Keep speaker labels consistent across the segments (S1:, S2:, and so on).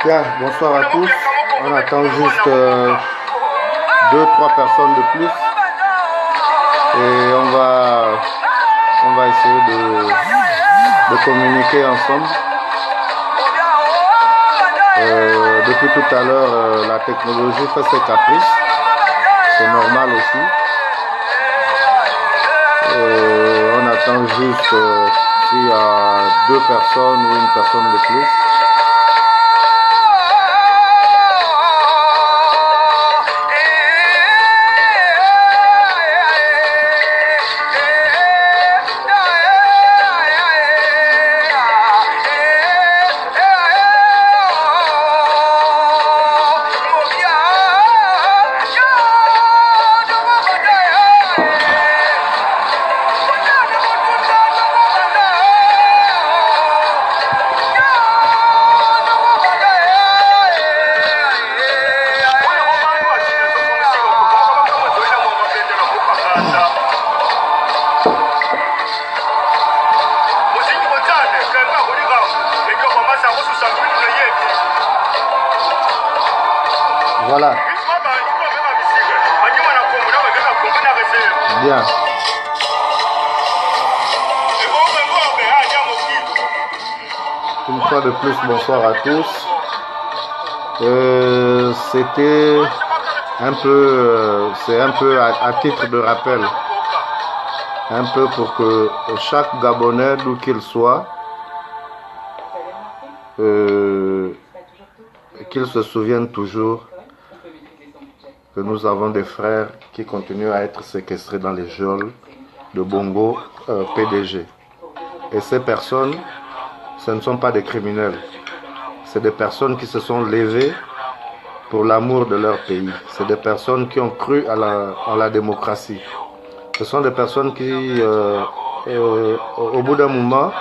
S1: Bien, bonsoir à tous. On attend juste 2-3 personnes de plus et on va essayer de communiquer ensemble. Depuis tout à l'heure, la technologie fait ses caprices, c'est normal aussi. On attend juste s'il y a 2 personnes ou 1 personne de plus. Voilà. Bien. Une fois de plus, bonsoir à tous. C'était c'est un peu à titre de rappel, un peu pour que chaque Gabonais, d'où qu'il soit, qu'il se souvienne toujours que nous avons des frères qui continuent à être séquestrés dans les geôles de Bongo PDG. Et ces personnes, ce ne sont pas des criminels. C'est des personnes qui se sont levées pour l'amour de leur pays. C'est des personnes qui ont cru à la démocratie. Ce sont des personnes qui, au bout d'un moment,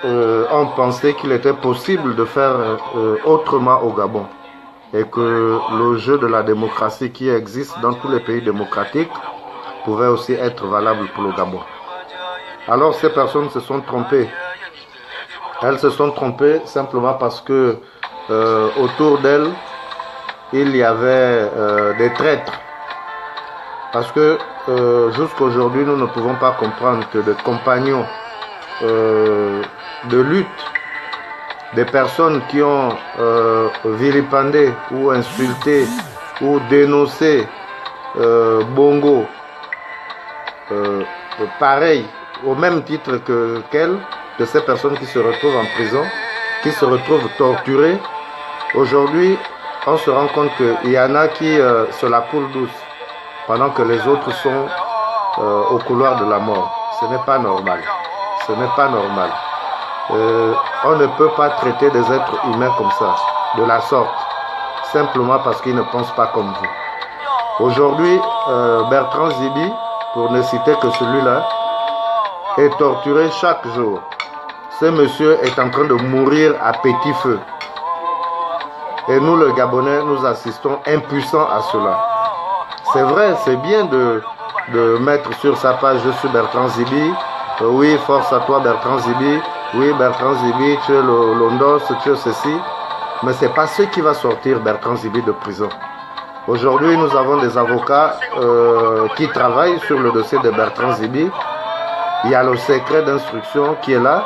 S1: ont pensé qu'il était possible de faire autrement au Gabon. Et que le jeu de la démocratie qui existe dans tous les pays démocratiques pouvait aussi être valable pour le Gabon. Alors ces personnes se sont trompées. Elles se sont trompées simplement parce que autour d'elles, il y avait des traîtres. Parce que jusqu'aujourd'hui, nous ne pouvons pas comprendre que des compagnons de lutte des personnes qui ont vilipendé ou insulté ou dénoncé Bongo, pareil, au même titre qu'elle, de ces personnes qui se retrouvent en prison, qui se retrouvent torturées. Aujourd'hui, on se rend compte qu'il y en a qui se la coulent douce, pendant que les autres sont au couloir de la mort. Ce n'est pas normal. Ce n'est pas normal. On ne peut pas traiter des êtres humains comme ça, de la sorte, simplement parce qu'ils ne pensent pas comme vous. Aujourd'hui, Bertrand Zibi, pour ne citer que celui-là, est torturé chaque jour. Ce monsieur est en train de mourir à petit feu. Et nous, le Gabonais, nous assistons impuissants à cela. C'est vrai, c'est bien de mettre sur sa page « Je suis Bertrand Zibi ». Oui, force à toi Bertrand Zibi. Oui, Bertrand Zibi, tu es l'ondos, tu es ceci. Mais ce n'est pas ce qui va sortir Bertrand Zibi de prison. Aujourd'hui, nous avons des avocats qui travaillent sur le dossier de Bertrand Zibi. Il y a le secret d'instruction qui est là.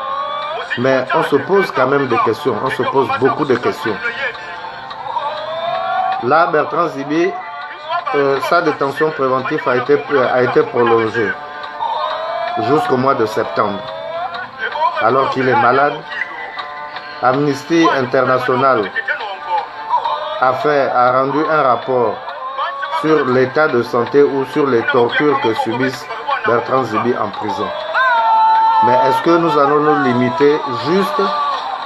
S1: Mais on se pose quand même des questions. On se pose beaucoup de questions. Là, Bertrand Zibi, sa détention préventive a été prolongée jusqu'au mois de septembre. Alors qu'il est malade, Amnesty International a rendu un rapport sur l'état de santé ou sur les tortures que subissent Bertrand Zibi en prison. Mais est-ce que nous allons nous limiter juste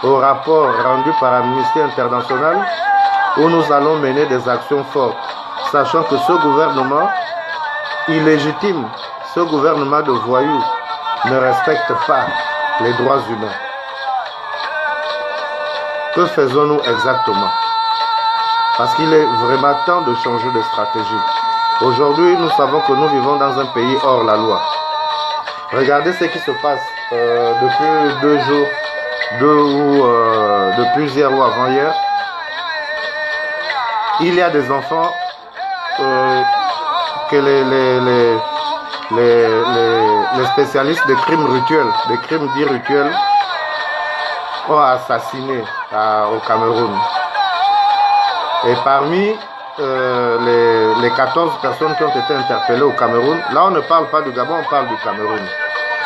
S1: au rapport rendu par Amnesty International ou nous allons mener des actions fortes, sachant que ce gouvernement illégitime, ce gouvernement de voyous ne respecte pas les droits humains? Que faisons-nous exactement? Parce qu'il est vraiment temps de changer de stratégie. Aujourd'hui, nous savons que nous vivons dans un pays hors la loi. Regardez ce qui se passe depuis 2 jours, depuis hier ou avant-hier. Il y a des enfants que les spécialistes des crimes rituels, des crimes dits rituels, ont assassinés au Cameroun. Et parmi les 14 personnes qui ont été interpellées au Cameroun, là on ne parle pas du Gabon, on parle du Cameroun.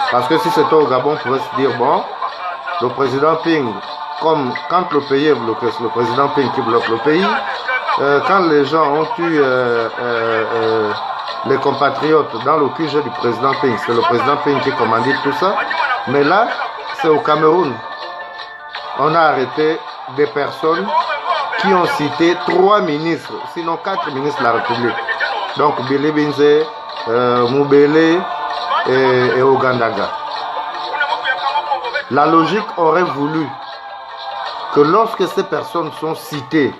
S1: Parce que si c'était au Gabon, on pourrait se dire, bon, le président Ping, comme quand le pays est bloqué, c'est le président Ping qui bloque le pays. Quand les gens ont tué les compatriotes dans le QG du président Ping, c'est le président Ping qui commandite tout ça. Mais là, c'est au Cameroun. On a arrêté des personnes qui ont cité 3 ministres, sinon 4 ministres de la République. Donc Billy Binze, Moubele et Ogandaga. La logique aurait voulu que lorsque ces personnes sont citées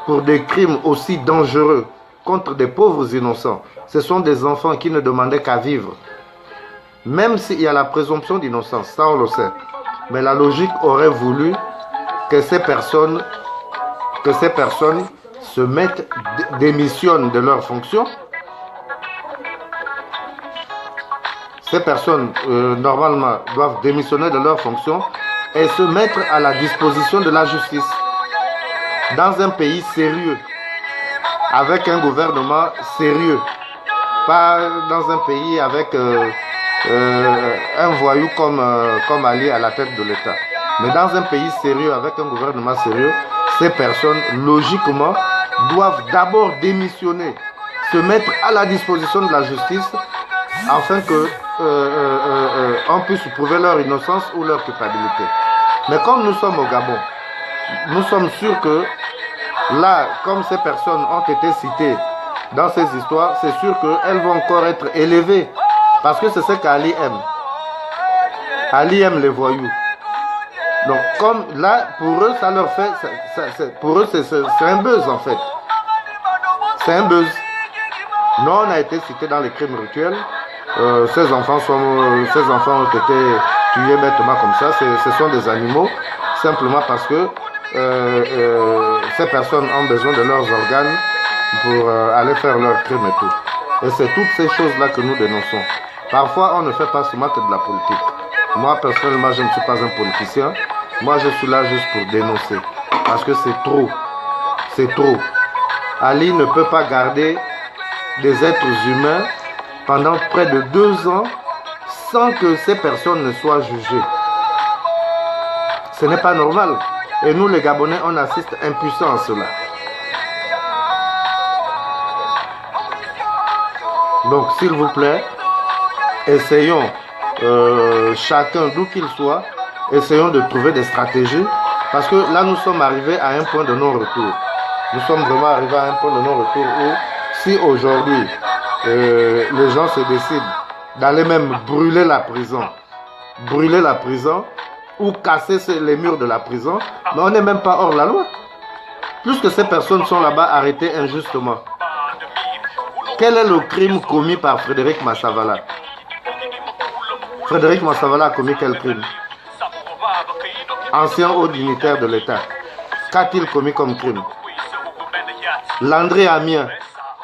S1: pour des crimes aussi dangereux contre des pauvres innocents, ce sont des enfants qui ne demandaient qu'à vivre. Même s'il y a la présomption d'innocence, ça on le sait. Mais la logique aurait voulu que ces personnes se mettent, démissionnent de leurs fonctions. Ces personnes, normalement, doivent démissionner de leurs fonctions et se mettre à la disposition de la justice. Dans un pays sérieux, avec un gouvernement sérieux, pas dans un pays avec un voyou comme Ali à la tête de l'État. Mais dans un pays sérieux, avec un gouvernement sérieux, ces personnes, logiquement, doivent d'abord démissionner, se mettre à la disposition de la justice, afin que on puisse prouver leur innocence ou leur culpabilité. Mais comme nous sommes au Gabon, nous sommes sûrs que là, comme ces personnes ont été citées dans ces histoires, c'est sûr qu'elles vont encore être élevées. Parce que c'est ce qu'Ali aime. Ali aime les voyous. Donc, comme là, pour eux, ça leur fait... pour eux, c'est un buzz, en fait. C'est un buzz. Nous, on a été cités dans les crimes rituels. Ces enfants ont été tués bêtement comme ça. Ce sont des animaux, simplement parce que ces personnes ont besoin de leurs organes pour aller faire leurs crimes et tout. Et c'est toutes ces choses-là que nous dénonçons. Parfois, on ne fait pas seulement que de la politique. Moi, personnellement, je ne suis pas un politicien. Moi, je suis là juste pour dénoncer. Parce que c'est trop. C'est trop. Ali ne peut pas garder des êtres humains pendant près de 2 ans sans que ces personnes ne soient jugées. Ce n'est pas normal. Et nous, les Gabonais, on assiste impuissants à cela. Donc, s'il vous plaît, essayons, chacun, d'où qu'il soit, essayons de trouver des stratégies. Parce que là, nous sommes arrivés à un point de non-retour. Nous sommes vraiment arrivés à un point de non-retour où, si aujourd'hui, les gens se décident d'aller même brûler la prison, ou casser les murs de la prison, mais on n'est même pas hors la loi. Puisque ces personnes sont là-bas arrêtées injustement. Quel est le crime commis par Frédéric Massavala? Frédéric Massavala a commis quel crime? Ancien haut dignitaire de l'État. Qu'a-t-il commis comme crime? Landry Amien,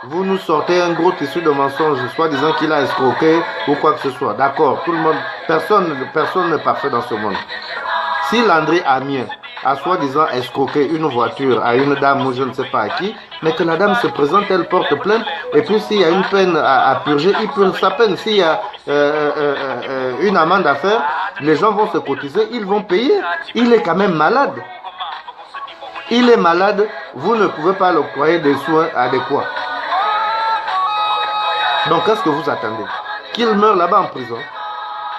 S1: vous nous sortez un gros tissu de mensonges, soit disant qu'il a escroqué ou quoi que ce soit. D'accord, tout le monde, personne n'est parfait dans ce monde. Si Landry Amien a soi-disant escroqué une voiture à une dame ou je ne sais pas à qui, mais que la dame se présente, elle porte plainte, et puis s'il y a une peine à purger, il purge sa peine. S'il y a une amende à faire, les gens vont se cotiser, ils vont payer. Il est quand même malade. Il est malade, vous ne pouvez pas l'octroyer des soins adéquats. Donc qu'est-ce que vous attendez? Qu'il meure là-bas en prison?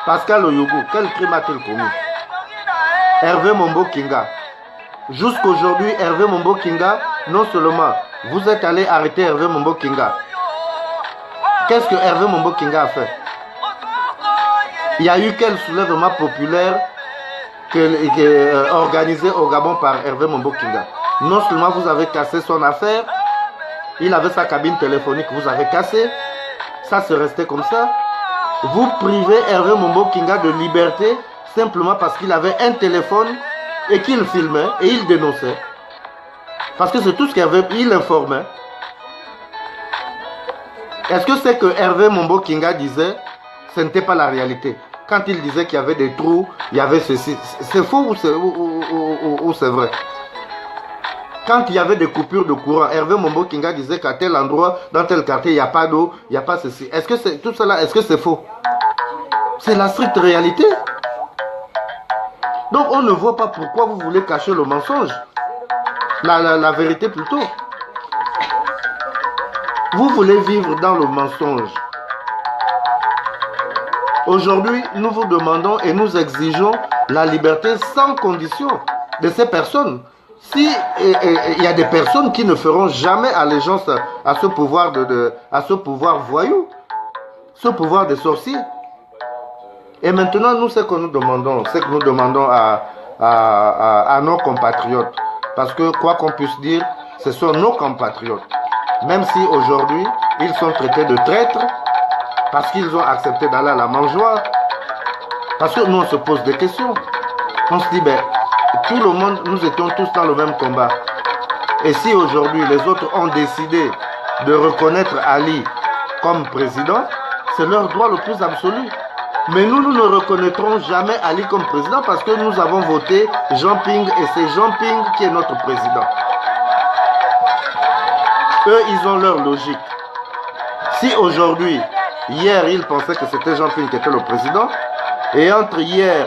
S1: Pascal Oyougou, quel crime a-t-il commis? Hervé Mombo Kinga. Jusqu'aujourd'hui, Hervé Mombo Kinga, non seulement vous êtes allé arrêter Hervé Mombo Kinga. Qu'est-ce que Hervé Mombo Kinga a fait? Il y a eu quel soulèvement populaire organisé au Gabon par Hervé Mombo Kinga? Non seulement vous avez cassé son affaire, il avait sa cabine téléphonique, vous avez cassé, ça se restait comme ça. Vous privez Hervé Mombo Kinga de liberté simplement parce qu'il avait un téléphone et qu'il filmait et il dénonçait. Parce que c'est tout ce qu'il informait. Est-ce que c'est que Hervé Mombo Kinga disait? Ce n'était pas la réalité. Quand il disait qu'il y avait des trous, il y avait ceci. C'est faux ou c'est vrai? Quand il y avait des coupures de courant, Hervé Mombo Kinga disait qu'à tel endroit, dans tel quartier, il n'y a pas d'eau, il n'y a pas ceci. Est-ce que c'est tout cela, est-ce que c'est faux? C'est la stricte réalité. Donc on ne voit pas pourquoi vous voulez cacher le mensonge. La vérité plutôt. Vous voulez vivre dans le mensonge. Aujourd'hui, nous vous demandons et nous exigeons la liberté sans condition de ces personnes. Si il y a des personnes qui ne feront jamais allégeance à ce pouvoir à ce pouvoir voyou, ce pouvoir des sorciers. Et maintenant, nous, ce que nous demandons, à nos compatriotes, parce que quoi qu'on puisse dire, ce sont nos compatriotes. Même si aujourd'hui, ils sont traités de traîtres, parce qu'ils ont accepté d'aller à la mangeoire, parce que nous, on se pose des questions. On se dit, ben, tout le monde, nous étions tous dans le même combat. Et si aujourd'hui, les autres ont décidé de reconnaître Ali comme président, c'est leur droit le plus absolu. Mais nous ne reconnaîtrons jamais Ali comme président parce que nous avons voté Jean Ping et c'est Jean Ping qui est notre président. Eux, ils ont leur logique. Si aujourd'hui, hier, ils pensaient que c'était Jean Ping qui était le président, et entre hier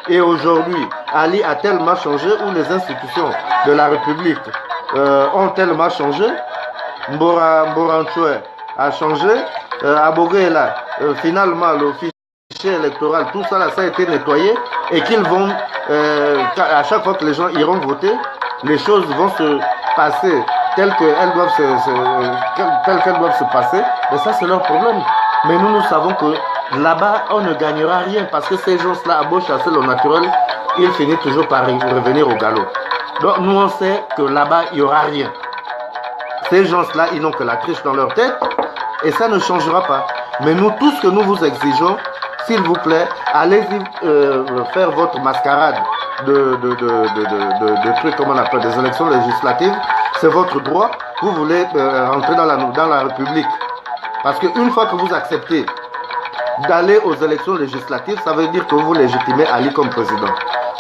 S1: et aujourd'hui, Ali a tellement changé, ou les institutions de la République ont tellement changé, Mboranchoe a changé, Aboguela, finalement, le fichier électoral, tout ça, là, ça a été nettoyé, et qu'ils vont, à chaque fois que les gens iront voter, les choses vont se passer telles qu'elles doivent se passer, et ça c'est leur problème. Mais nous savons que là-bas, on ne gagnera rien, parce que ces gens-là, à beau chasser le naturel, ils finissent toujours par revenir au galop. Donc nous on sait que là-bas, il n'y aura rien. Ces gens-là, ils n'ont que la triche dans leur tête, et ça ne changera pas. Mais nous, tout ce que nous vous exigeons, s'il vous plaît, allez-y faire votre mascarade de trucs, comment on appelle, des élections législatives. C'est votre droit. Vous voulez rentrer dans la République. Parce qu'une fois que vous acceptez d'aller aux élections législatives, ça veut dire que vous légitimez Ali comme président.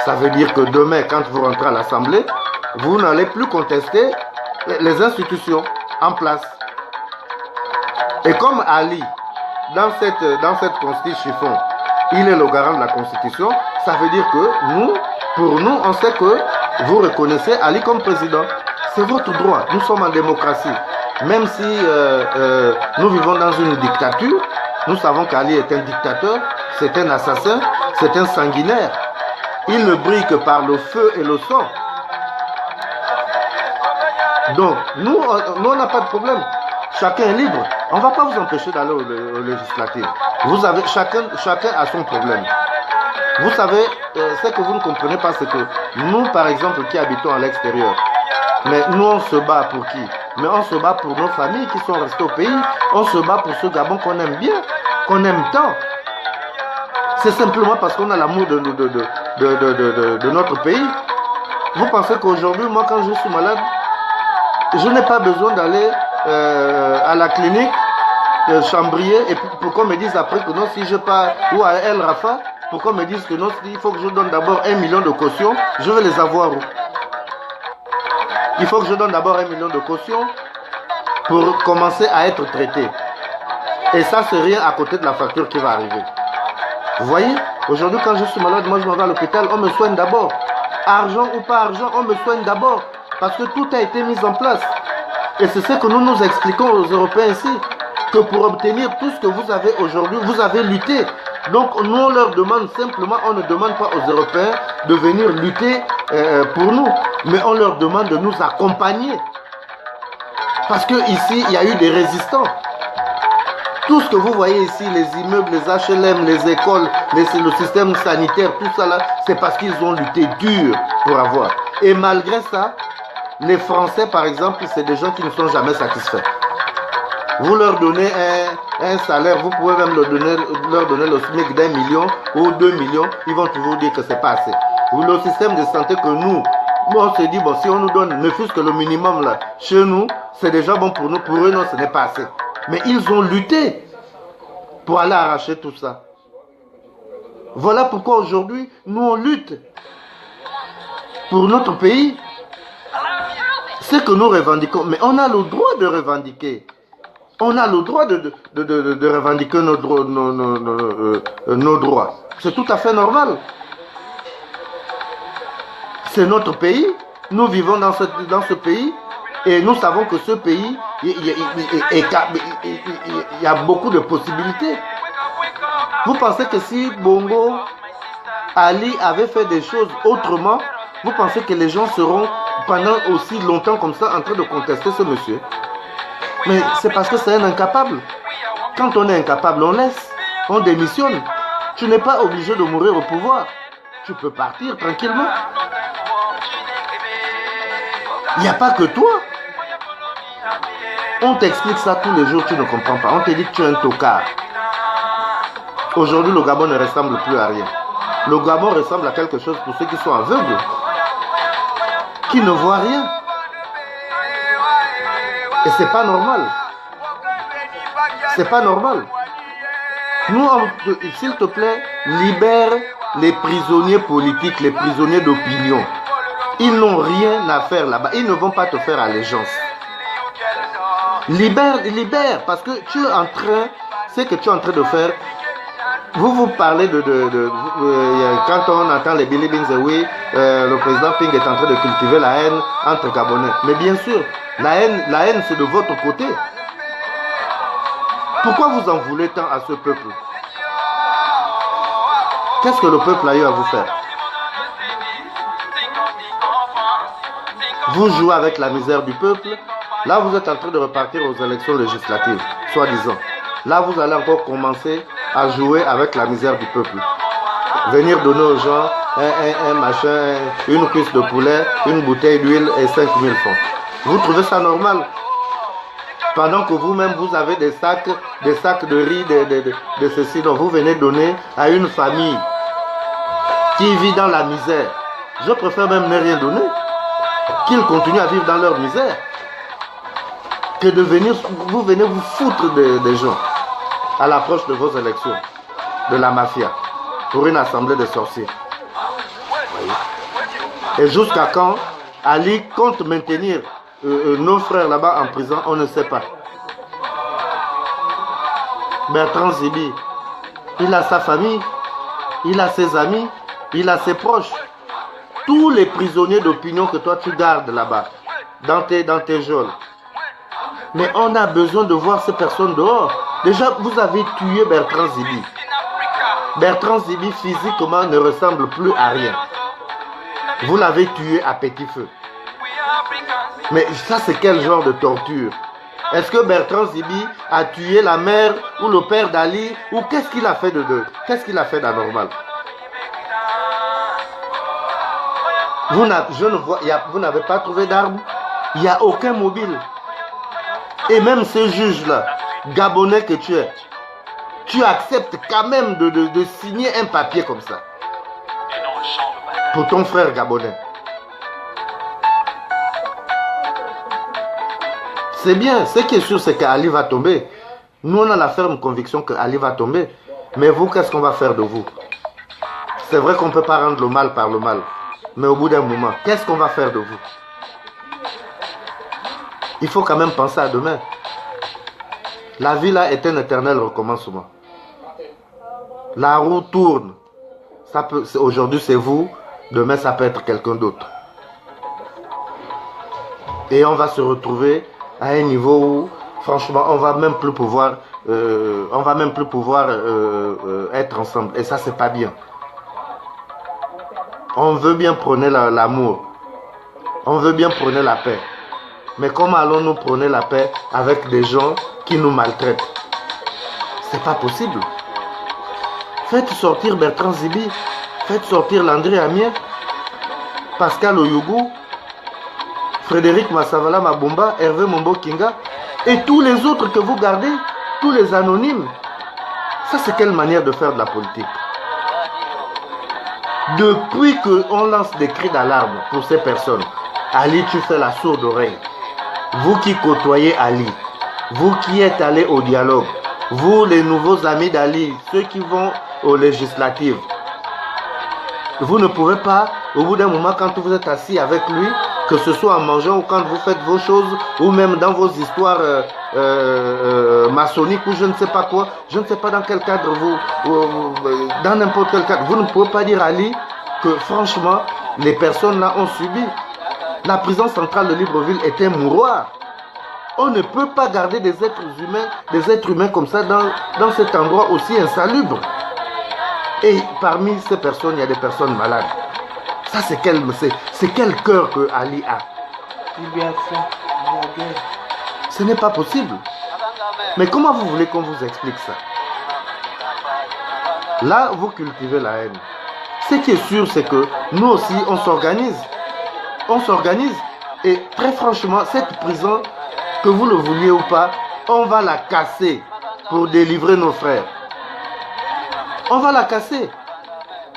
S1: Ça veut dire que demain, quand vous rentrez à l'Assemblée, vous n'allez plus contester les institutions en place. Et comme Ali, dans cette constitution chiffon, il est le garant de la Constitution, ça veut dire que nous, pour nous, on sait que vous reconnaissez Ali comme président. C'est votre droit. Nous sommes en démocratie. Même si nous vivons dans une dictature, nous savons qu'Ali est un dictateur, c'est un assassin, c'est un sanguinaire. Il ne brille que par le feu et le sang. Donc, nous on n'a pas de problème. Chacun est libre. On ne va pas vous empêcher d'aller au législatif. Vous avez, chacun a son problème. Vous savez, ce que vous ne comprenez pas, c'est que nous, par exemple, qui habitons à l'extérieur, mais nous, on se bat pour qui? Mais on se bat pour nos familles qui sont restées au pays. On se bat pour ce Gabon qu'on aime bien, qu'on aime tant. C'est simplement parce qu'on a l'amour de notre pays. Vous pensez qu'aujourd'hui, moi, quand je suis malade, je n'ai pas besoin d'aller à la clinique, chambrier, et pour qu'on me dise après que non, si je pars, ou à El Rafa, pour qu'on me dise que non, il faut que je donne d'abord 1 million de caution, je vais les avoir où? Il faut que je donne d'abord 1 million de caution pour commencer à être traité. Et ça, c'est rien à côté de la facture qui va arriver. Vous voyez, aujourd'hui, quand je suis malade, moi, je m'en vais à l'hôpital, on me soigne d'abord. Argent ou pas argent, on me soigne d'abord. Parce que tout a été mis en place. Et c'est ce que nous expliquons aux Européens ici. Que pour obtenir tout ce que vous avez aujourd'hui, vous avez lutté. Donc, nous, on leur demande simplement, on ne demande pas aux Européens de venir lutter pour nous. Mais on leur demande de nous accompagner. Parce qu'ici, il y a eu des résistants. Tout ce que vous voyez ici, les immeubles, les HLM, les écoles, le système sanitaire, tout ça là, c'est parce qu'ils ont lutté dur pour avoir. Et malgré ça, les Français, par exemple, c'est des gens qui ne sont jamais satisfaits. Vous leur donnez un salaire, vous pouvez même leur donner le SMIC d'1 million ou 2 millions, ils vont toujours dire que c'est pas assez. Ou le système de santé que nous, on se dit, bon, si on nous donne ne fût-ce que le minimum là, chez nous, c'est déjà bon pour nous, pour eux, non, ce n'est pas assez. Mais ils ont lutté pour aller arracher tout ça. Voilà pourquoi aujourd'hui, nous on lutte pour notre pays. C'est que nous revendiquons, mais on a le droit de revendiquer. On a le droit de revendiquer nos droits. C'est tout à fait normal. C'est notre pays. Nous vivons dans ce pays. Et nous savons que ce pays, il y a beaucoup de possibilités. Vous pensez que si Bongo Ali avait fait des choses autrement, vous pensez que les gens seront pendant aussi longtemps comme ça en train de contester ce monsieur? Mais c'est parce que c'est un incapable. Quand on est incapable, on laisse, on démissionne. Tu n'es pas obligé de mourir au pouvoir. Tu peux partir tranquillement. Il n'y a pas que toi. On t'explique ça tous les jours, tu ne comprends pas. On te dit que tu es un tocard. Aujourd'hui, le Gabon ne ressemble plus à rien. Le Gabon ressemble à quelque chose pour ceux qui sont aveugles, qui ne voient rien. Et c'est pas normal. C'est pas normal. Nous, s'il te plaît, libère les prisonniers politiques, les prisonniers d'opinion. Ils n'ont rien à faire là-bas. Ils ne vont pas te faire allégeance. Libère, parce que tu es en train, ce que tu es en train de faire, vous parlez quand on entend les Billy Bings, oui, le président Ping est en train de cultiver la haine entre Gabonais. Mais bien sûr, la haine c'est de votre côté. Pourquoi vous en voulez tant à ce peuple? Qu'est-ce que le peuple a eu à vous faire? Vous jouez avec la misère du peuple. Là, vous êtes en train de repartir aux élections législatives, soi-disant. Là, vous allez encore commencer à jouer avec la misère du peuple. Venir donner aux gens un machin, une cuisse de poulet, une bouteille d'huile et 5 000 francs. Vous trouvez ça normal? Pendant que vous-même, vous avez des sacs de riz, de ceci, dont vous venez donner à une famille qui vit dans la misère. Je préfère même ne rien donner, qu'ils continuent à vivre dans leur misère, que de venir, vous venez vous foutre des gens à l'approche de vos élections, de la mafia, pour une assemblée de sorciers. Voyez. Et jusqu'à quand Ali compte maintenir nos frères là-bas en prison, on ne sait pas. Bertrand Zibi, il a sa famille, il a ses amis, il a ses proches. Tous les prisonniers d'opinion que toi tu gardes là-bas, dans tes geôles. Mais on a besoin de voir ces personnes dehors. Déjà, vous avez tué Bertrand Zibi. Bertrand Zibi, physiquement, ne ressemble plus à rien. Vous l'avez tué à petit feu. Mais ça, c'est quel genre de torture? Est-ce que Bertrand Zibi a tué la mère ou le père d'Ali? Ou qu'est-ce qu'il a fait de deux? Qu'est-ce qu'il a fait d'anormal? Vous n'avez pas trouvé d'armes? Il n'y a aucun mobile. Et même ce juge-là, Gabonais que tu es, tu acceptes quand même de signer un papier comme ça pour ton frère Gabonais. C'est bien, ce qui est sûr, c'est qu'Ali va tomber. Nous, on a la ferme conviction qu'Ali va tomber. Mais vous, qu'est-ce qu'on va faire de vous? C'est vrai qu'on ne peut pas rendre le mal par le mal. Mais au bout d'un moment, qu'est-ce qu'on va faire de vous? Il faut quand même penser à demain. La vie là est un éternel recommencement. La roue tourne. Aujourd'hui c'est vous, demain ça peut être quelqu'un d'autre. Et on va se retrouver à un niveau où, franchement, on va même plus pouvoir, être ensemble. Et ça, c'est pas bien. On veut bien prôner l'amour. On veut bien prôner la paix. Mais comment allons-nous prôner la paix avec des gens qui nous maltraitent? C'est pas possible. Faites sortir Bertrand Zibi. Faites sortir Landry Amien. Pascal Oyougou. Frédéric Massavala Mabumba, Hervé Mombo Kinga et tous les autres que vous gardez, tous les anonymes. Ça, c'est quelle manière de faire de la politique? Depuis qu'on lance des cris d'alarme pour ces personnes, Ali, tu fais la sourde oreille. Vous qui côtoyez Ali, vous qui êtes allés au dialogue, vous les nouveaux amis d'Ali, ceux qui vont aux législatives, vous ne pouvez pas, au bout d'un moment, quand vous êtes assis avec lui, que ce soit en mangeant ou quand vous faites vos choses, ou même dans vos histoires maçonniques ou je ne sais pas quoi, je ne sais pas dans quel cadre dans n'importe quel cadre, vous ne pouvez pas dire à Ali que franchement, les personnes là ont subi. La prison centrale de Libreville est un mouroir. On ne peut pas garder des êtres humains comme ça dans cet endroit aussi insalubre. Et parmi ces personnes, il y a des personnes malades. Ça, c'est quel cœur que Ali a. Ce n'est pas possible. Mais comment vous voulez qu'on vous explique ça? Là, vous cultivez la haine. Ce qui est sûr, c'est que nous aussi, on s'organise. On s'organise. Et très franchement, cette prison, que vous le vouliez ou pas, on va la casser pour délivrer nos frères. On va la casser.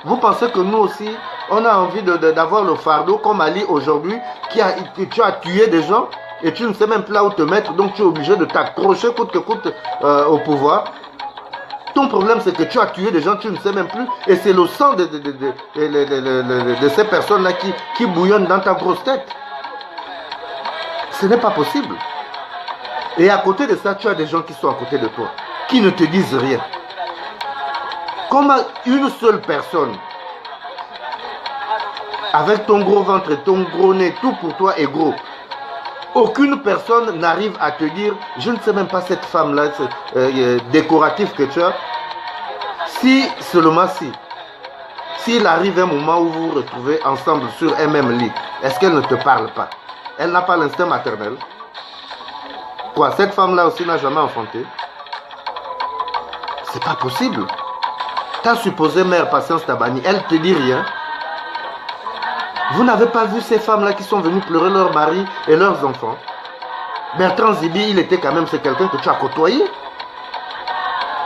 S1: Vous pensez que nous aussi, on a envie d'avoir le fardeau comme Ali aujourd'hui, que tu as tué des gens et tu ne sais même plus là où te mettre, donc tu es obligé de t'accrocher coûte que coûte au pouvoir. Ton problème, c'est que tu as tué des gens, tu ne sais même plus, et c'est le sang de ces personnes-là qui bouillonnent dans ta grosse tête. Ce n'est pas possible. Et à côté de ça, tu as des gens qui sont à côté de toi, qui ne te disent rien. Comment une seule personne, avec ton gros ventre et ton gros nez, tout pour toi est gros, aucune personne n'arrive à te dire, je ne sais même pas cette femme-là, décorative que tu as, si seulement s'il arrive un moment où vous vous retrouvez ensemble sur un même lit, est-ce qu'elle ne te parle pas? Elle n'a pas l'instinct maternel? Quoi, cette femme-là aussi n'a jamais enfanté? C'est pas possible. Ta supposée mère Patience Tabani, elle te dit rien. Vous n'avez pas vu ces femmes-là qui sont venues pleurer leurs maris et leurs enfants? Bertrand Zibi, il était quand même, c'est quelqu'un que tu as côtoyé.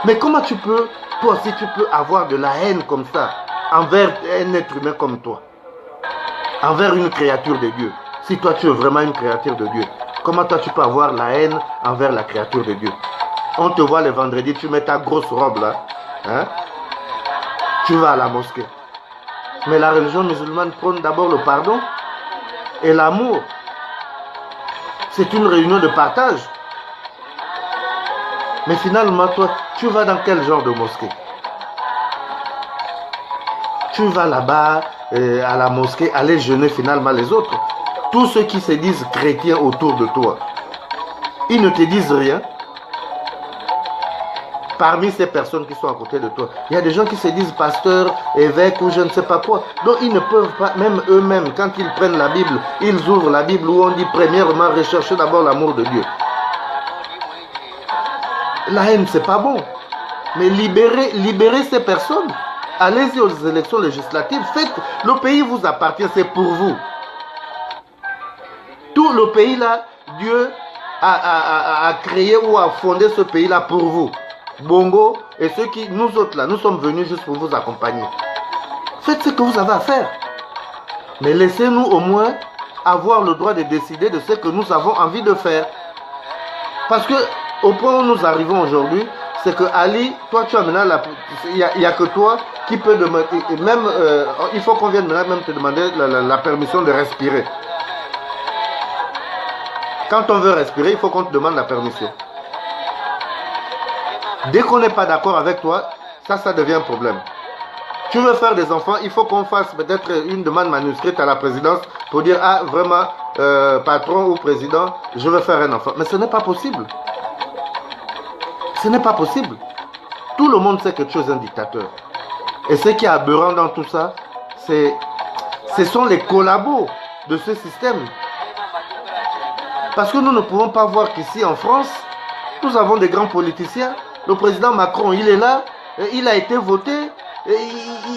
S1: Mais comment tu peux, toi aussi tu peux avoir de la haine comme ça envers un être humain comme toi, envers une créature de Dieu? Si toi tu es vraiment une créature de Dieu, comment toi tu peux avoir la haine envers la créature de Dieu? On te voit le vendredi, tu mets ta grosse robe là, hein? Tu vas à la mosquée. Mais la religion musulmane prône d'abord le pardon et l'amour. C'est une réunion de partage. Mais finalement, toi, tu vas dans quel genre de mosquée? Tu vas là-bas, à la mosquée, aller jeûner finalement les autres. Tous ceux qui se disent chrétiens autour de toi, ils ne te disent rien. Parmi ces personnes qui sont à côté de toi, il y a des gens qui se disent pasteurs, évêques ou je ne sais pas quoi. Donc ils ne peuvent pas, même eux-mêmes, quand ils prennent la Bible, ils ouvrent la Bible où on dit premièrement, recherchez d'abord l'amour de Dieu. La haine, c'est pas bon. Mais libérez ces personnes. Allez-y aux élections législatives. Faites, le pays vous appartient, c'est pour vous. Tout le pays là, Dieu a créé ou a fondé ce pays là pour vous. Bongo et ceux qui, nous autres là, nous sommes venus juste pour vous accompagner. Faites ce que vous avez à faire. Mais laissez-nous au moins avoir le droit de décider de ce que nous avons envie de faire. Parce que au point où nous arrivons aujourd'hui, c'est que Ali, toi tu as maintenant il n'y a que toi qui peut demander, même il faut qu'on vienne maintenant même te demander la permission de respirer. Quand on veut respirer, il faut qu'on te demande la permission. Dès qu'on n'est pas d'accord avec toi, ça devient un problème. Tu veux faire des enfants, il faut qu'on fasse peut-être une demande manuscrite à la présidence pour dire, ah vraiment, patron ou président, je veux faire un enfant. Mais ce n'est pas possible. Ce n'est pas possible. Tout le monde sait que tu es un dictateur. Et ce qui est aberrant dans tout ça, ce sont les collabos de ce système. Parce que nous ne pouvons pas voir qu'ici en France, nous avons des grands politiciens. Le président Macron, il est là, il a été voté,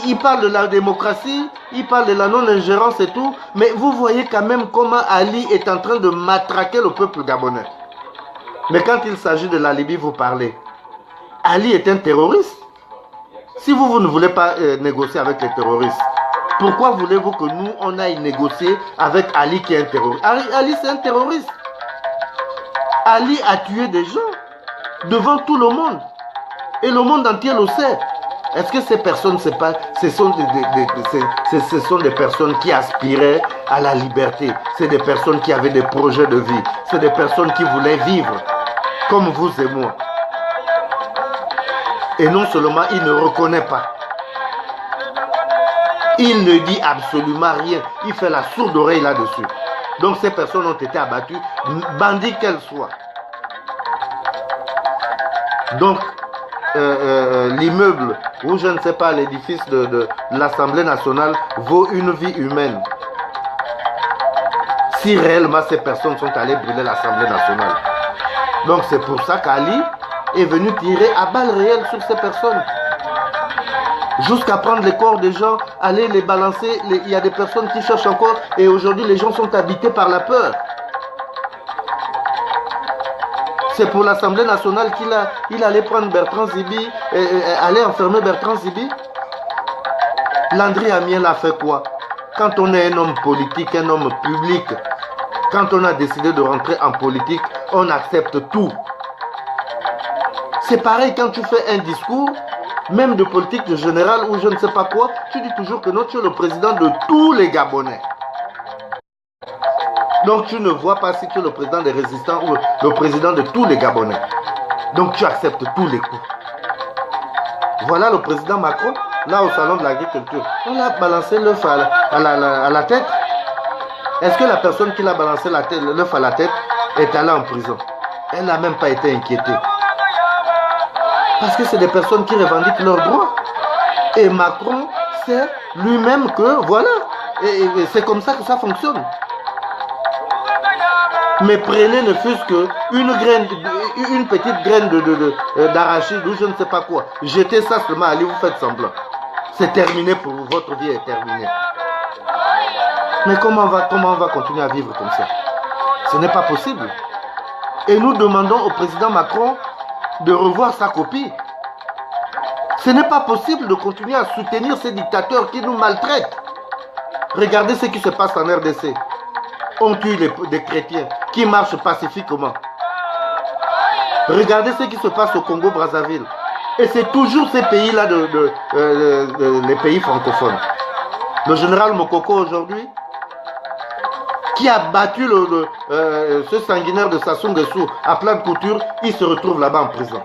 S1: il parle de la démocratie, il parle de la non-ingérence et tout. Mais vous voyez quand même comment Ali est en train de matraquer le peuple gabonais. Mais quand il s'agit de la Libye, vous parlez. Ali est un terroriste. Si vous ne voulez pas négocier avec les terroristes, pourquoi voulez-vous que nous, on aille négocier avec Ali qui est un terroriste? Ali c'est un terroriste. Ali a tué des gens devant tout le monde. Et le monde entier le sait. Est-ce que ces personnes, ce sont des personnes qui aspiraient à la liberté? C'est des personnes qui avaient des projets de vie. C'est des personnes qui voulaient vivre comme vous et moi. Et non seulement il ne reconnaît pas. Il ne dit absolument rien. Il fait la sourde oreille là-dessus. Donc ces personnes ont été abattues, bandits qu'elles soient. Donc, l'immeuble ou je ne sais pas, l'édifice de l'Assemblée nationale vaut une vie humaine. Si réellement ces personnes sont allées brûler l'Assemblée nationale. Donc c'est pour ça qu'Ali est venu tirer à balles réelles sur ces personnes. Jusqu'à prendre les corps des gens, aller les balancer. Il y a des personnes qui cherchent encore et aujourd'hui les gens sont habités par la peur. C'est pour l'Assemblée nationale qu'il allait prendre Bertrand Zibi et aller enfermer Bertrand Zibi. Landry Amiel a fait quoi? Quand on est un homme politique, un homme public, quand on a décidé de rentrer en politique, on accepte tout. C'est pareil quand tu fais un discours, même de politique de général ou je ne sais pas quoi, tu dis toujours que non, tu es le président de tous les Gabonais. Donc tu ne vois pas si tu es le président des résistants ou le président de tous les Gabonais. Donc tu acceptes tous les coups. Voilà le président Macron, là au salon de l'agriculture. On a balancé l'œuf à la tête. Est-ce que la personne qui l'a balancé l'œuf à la tête est allée en prison? Elle n'a même pas été inquiétée. Parce que c'est des personnes qui revendiquent leurs droits. Et Macron sait lui-même que voilà. Et c'est comme ça que ça fonctionne. Mais prenez ne fût-ce une petite graine d'arachide ou je ne sais pas quoi. Jetez ça seulement, allez vous faites semblant. C'est terminé pour vous, votre vie est terminée. Mais comment on va continuer à vivre comme ça? Ce n'est pas possible. Et nous demandons au président Macron de revoir sa copie. Ce n'est pas possible de continuer à soutenir ces dictateurs qui nous maltraitent. Regardez ce qui se passe en RDC. On tue des chrétiens qui marchent pacifiquement. Regardez ce qui se passe au Congo-Brazzaville. Et c'est toujours ces pays-là, les pays francophones. Le général Mokoko aujourd'hui, qui a battu ce sanguinaire de Sassou Nguesso à pleine couture, il se retrouve là-bas en prison.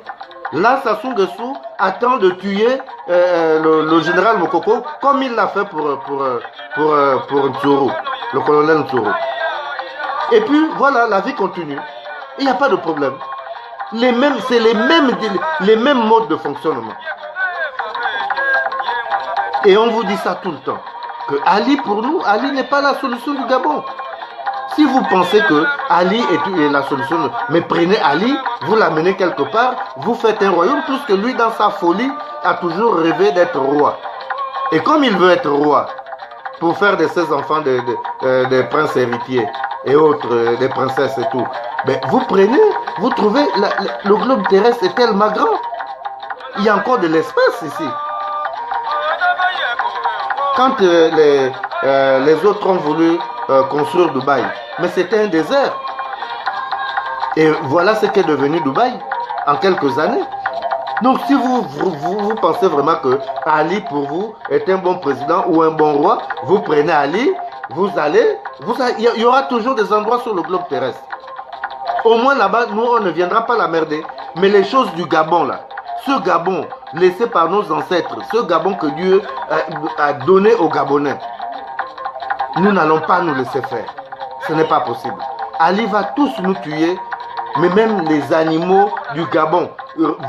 S1: Là, Sassou Nguesso attend de tuer le général Mokoko comme il l'a fait pour Ntsoro, le colonel Ntsoro. Et puis, voilà, la vie continue. Il n'y a pas de problème. C'est les mêmes modes de fonctionnement. Et on vous dit ça tout le temps. Que Ali, pour nous, Ali n'est pas la solution du Gabon. Si vous pensez que Ali est la solution, mais prenez Ali, vous l'amenez quelque part, vous faites un royaume, puisque lui, dans sa folie, a toujours rêvé d'être roi. Et comme il veut être roi, pour faire de ses enfants des princes héritiers et autres, des princesses et tout, mais vous prenez, vous trouvez, le globe terrestre est tellement grand. Il y a encore de l'espace ici. Quand les autres ont voulu construire Dubaï, mais c'était un désert. Et voilà ce qu'est devenu Dubaï en quelques années. Donc si vous pensez vraiment que Ali pour vous est un bon président ou un bon roi, vous prenez Ali, il y aura toujours des endroits sur le globe terrestre. Au moins là-bas, nous on ne viendra pas la merder. Mais les choses du Gabon là, ce Gabon laissé par nos ancêtres, ce Gabon que Dieu a donné aux Gabonais, nous n'allons pas nous laisser faire. Ce n'est pas possible. Ali va tous nous tuer, mais même les animaux du Gabon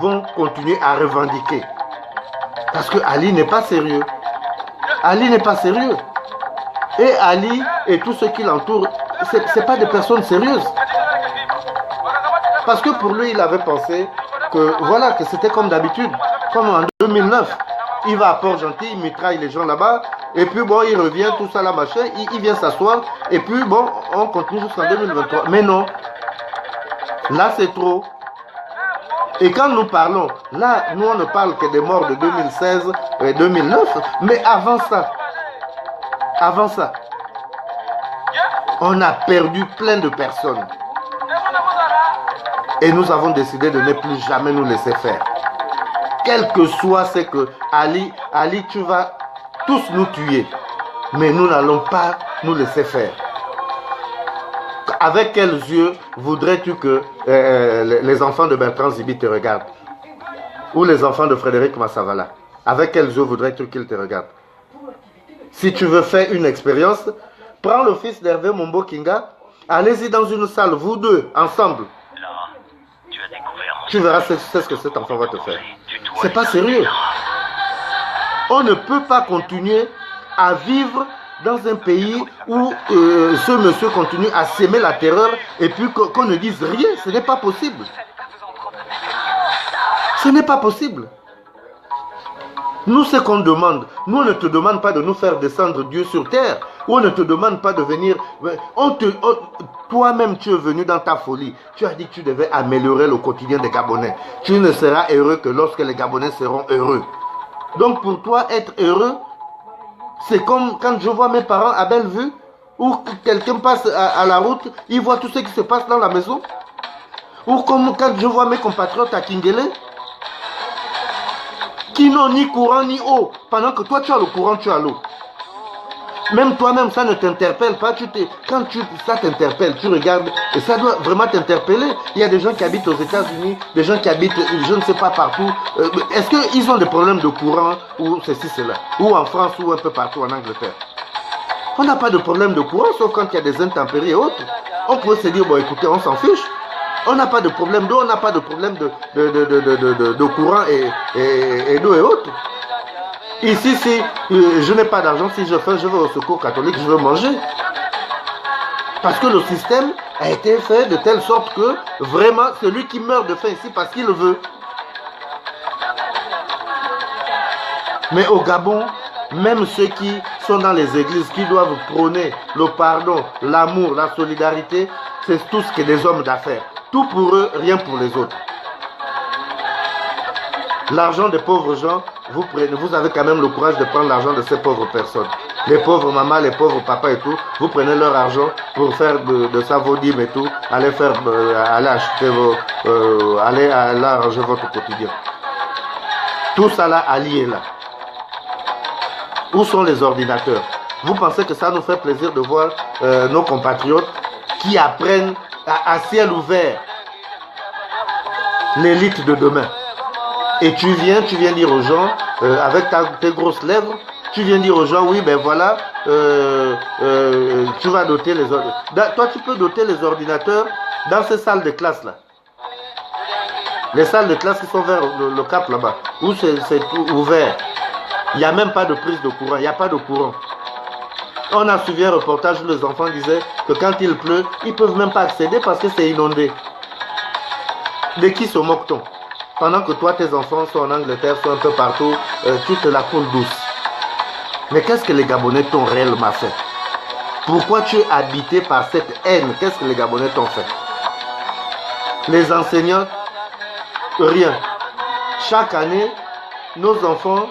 S1: vont continuer à revendiquer. Parce que Ali n'est pas sérieux. Ali n'est pas sérieux. Et Ali et tous ceux qui l'entourent, ce n'est pas des personnes sérieuses. Parce que pour lui, il avait pensé que voilà, que c'était comme d'habitude, comme en 2009. Il va à Port-Gentil, il mitraille les gens là-bas, et puis bon, il revient, tout ça là, machin, il vient s'asseoir, et puis bon, on continue jusqu'en 2023. Mais non, là c'est trop. Et quand nous parlons, là, nous on ne parle que des morts de 2016 et 2009, mais avant ça, on a perdu plein de personnes. Et nous avons décidé de ne plus jamais nous laisser faire. Quel que soit ce que Ali, tu vas tous nous tuer. Mais nous n'allons pas nous laisser faire. Avec quels yeux voudrais-tu que les enfants de Bertrand Zibi te regardent? Ou les enfants de Frédéric Massavala? Avec quels yeux voudrais-tu qu'ils te regardent? Si tu veux faire une expérience, prends le fils d'Hervé Mombo Kinga, allez-y dans une salle, vous deux, ensemble. Tu verras ce que cet enfant va te faire. C'est pas sérieux. On ne peut pas continuer à vivre dans un pays où ce monsieur continue à s'aimer la terreur et puis qu'on ne dise rien. Ce n'est pas possible. Ce n'est pas possible. Nous, ce qu'on demande, nous, on ne te demande pas de nous faire descendre Dieu sur terre. Ou on ne te demande pas de venir. Toi-même, tu es venu dans ta folie. Tu as dit que tu devais améliorer le quotidien des Gabonais. Tu ne seras heureux que lorsque les Gabonais seront heureux. Donc, pour toi, être heureux, c'est comme quand je vois mes parents à Bellevue, ou quelqu'un passe à la route, il voit tout ce qui se passe dans la maison. Ou comme quand je vois mes compatriotes à Kingele, qui n'ont ni courant ni eau, pendant que toi tu as le courant, tu as l'eau. Même toi-même, ça ne t'interpelle pas. Quand ça t'interpelle, tu regardes, et ça doit vraiment t'interpeller. Il y a des gens qui habitent aux États-Unis, des gens qui habitent, je ne sais pas partout. Est-ce qu'ils ont des problèmes de courant, ou ceci, cela, ou en France, ou un peu partout en Angleterre? On n'a pas de problème de courant, sauf quand il y a des intempéries et autres. On peut se dire, bon écoutez, on s'en fiche. On n'a pas de problème d'eau, on n'a pas de problème de courant et d'eau et autres. Ici, si je n'ai pas d'argent, si je vais au secours catholique, je veux manger. Parce que le système a été fait de telle sorte que vraiment, celui qui meurt de faim ici parce qu'il le veut. Mais au Gabon, même ceux qui sont dans les églises, qui doivent prôner le pardon, l'amour, la solidarité, c'est tous que des hommes d'affaires. Tout pour eux, rien pour les autres. L'argent des pauvres gens, vous avez quand même le courage de prendre l'argent de ces pauvres personnes. Les pauvres mamans, les pauvres papas et tout, vous prenez leur argent pour faire de ça vos dîmes et tout, aller acheter aller arranger votre quotidien. Tout ça là, allié là. Où sont les ordinateurs? Vous pensez que ça nous fait plaisir de voir nos compatriotes qui apprennent à ciel ouvert l'élite de demain. Et tu viens dire aux gens, avec tes grosses lèvres, tu viens dire aux gens, oui, ben voilà, tu vas doter les ordinateurs. Toi, tu peux doter les ordinateurs dans ces salles de classe là. Les salles de classe qui sont vers le cap là-bas, où c'est ouvert. Il n'y a même pas de prise de courant, il n'y a pas de courant. On a suivi un reportage où les enfants disaient que quand il pleut, ils ne peuvent même pas accéder parce que c'est inondé. De qui se moque-t-on? Pendant que toi, tes enfants sont en Angleterre, sont un peu partout, tu te la coules douce. Mais qu'est-ce que les Gabonais t'ont réellement fait? Pourquoi tu es habité par cette haine? Qu'est-ce que les Gabonais t'ont fait? Les enseignants, rien. Chaque année, nos enfants,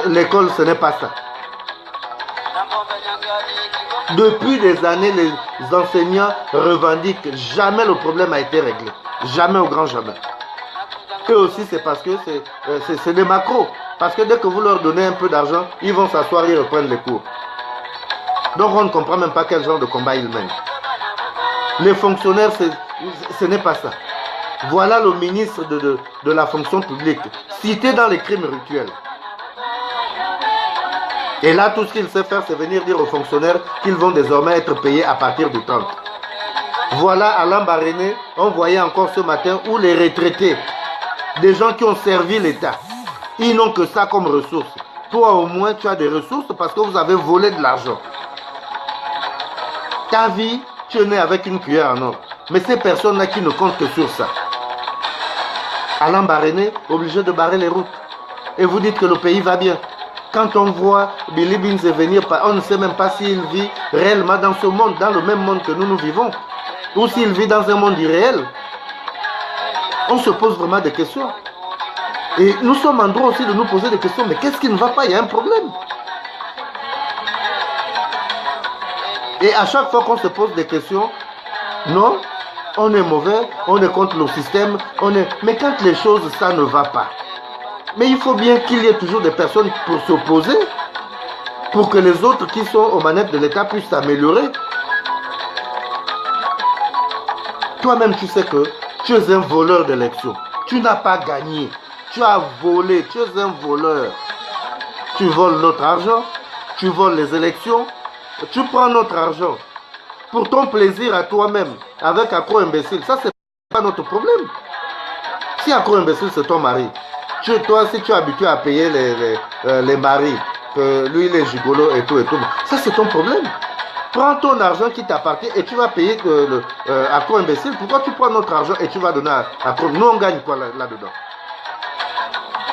S1: l'école, ce n'est pas ça. Depuis des années, les enseignants revendiquent, jamais le problème a été réglé. Jamais au grand jamais. Eux aussi, c'est parce que c'est des macros. Parce que dès que vous leur donnez un peu d'argent, ils vont s'asseoir et reprendre les cours. Donc on ne comprend même pas quel genre de combat ils mènent. Les fonctionnaires, ce n'est pas ça. Voilà le ministre de la fonction publique, cité dans les crimes rituels. Et là, tout ce qu'il sait faire, c'est venir dire aux fonctionnaires qu'ils vont désormais être payés à partir du 30. Voilà Alain Baréné, on voyait encore ce matin où les retraités, des gens qui ont servi l'État, ils n'ont que ça comme ressources. Toi au moins tu as des ressources parce que vous avez volé de l'argent. Ta vie, tu es né avec une cuillère en or. Mais ces personnes-là qui ne comptent que sur ça. Alain Baréné, obligé de barrer les routes. Et vous dites que le pays va bien. Quand on voit Billy Beans venir, on ne sait même pas s'il vit réellement dans ce monde, dans le même monde que nous vivons. Ou s'il vit dans un monde irréel. On se pose vraiment des questions. Et nous sommes en droit aussi de nous poser des questions. Mais qu'est-ce qui ne va pas? Il y a un problème. Et à chaque fois qu'on se pose des questions, non, on est mauvais, on est contre le système, mais quand les choses, ça ne va pas. Mais il faut bien qu'il y ait toujours des personnes pour s'opposer, pour que les autres qui sont aux manettes de l'État puissent s'améliorer. Toi-même, tu sais que tu es un voleur d'élection. Tu n'as pas gagné. Tu as volé. Tu es un voleur. Tu voles notre argent. Tu voles les élections. Tu prends notre argent pour ton plaisir à toi-même avec accro imbécile. Ça, c'est pas notre problème. Si accro imbécile, c'est ton mari. Toi, si tu es habitué à payer les maris, que lui, il est gigolo et tout, ça, c'est ton problème. Prends ton argent qui t'appartient et tu vas payer accro imbécile. Pourquoi tu prends notre argent et tu vas donner à accro? Nous, on gagne quoi là-dedans?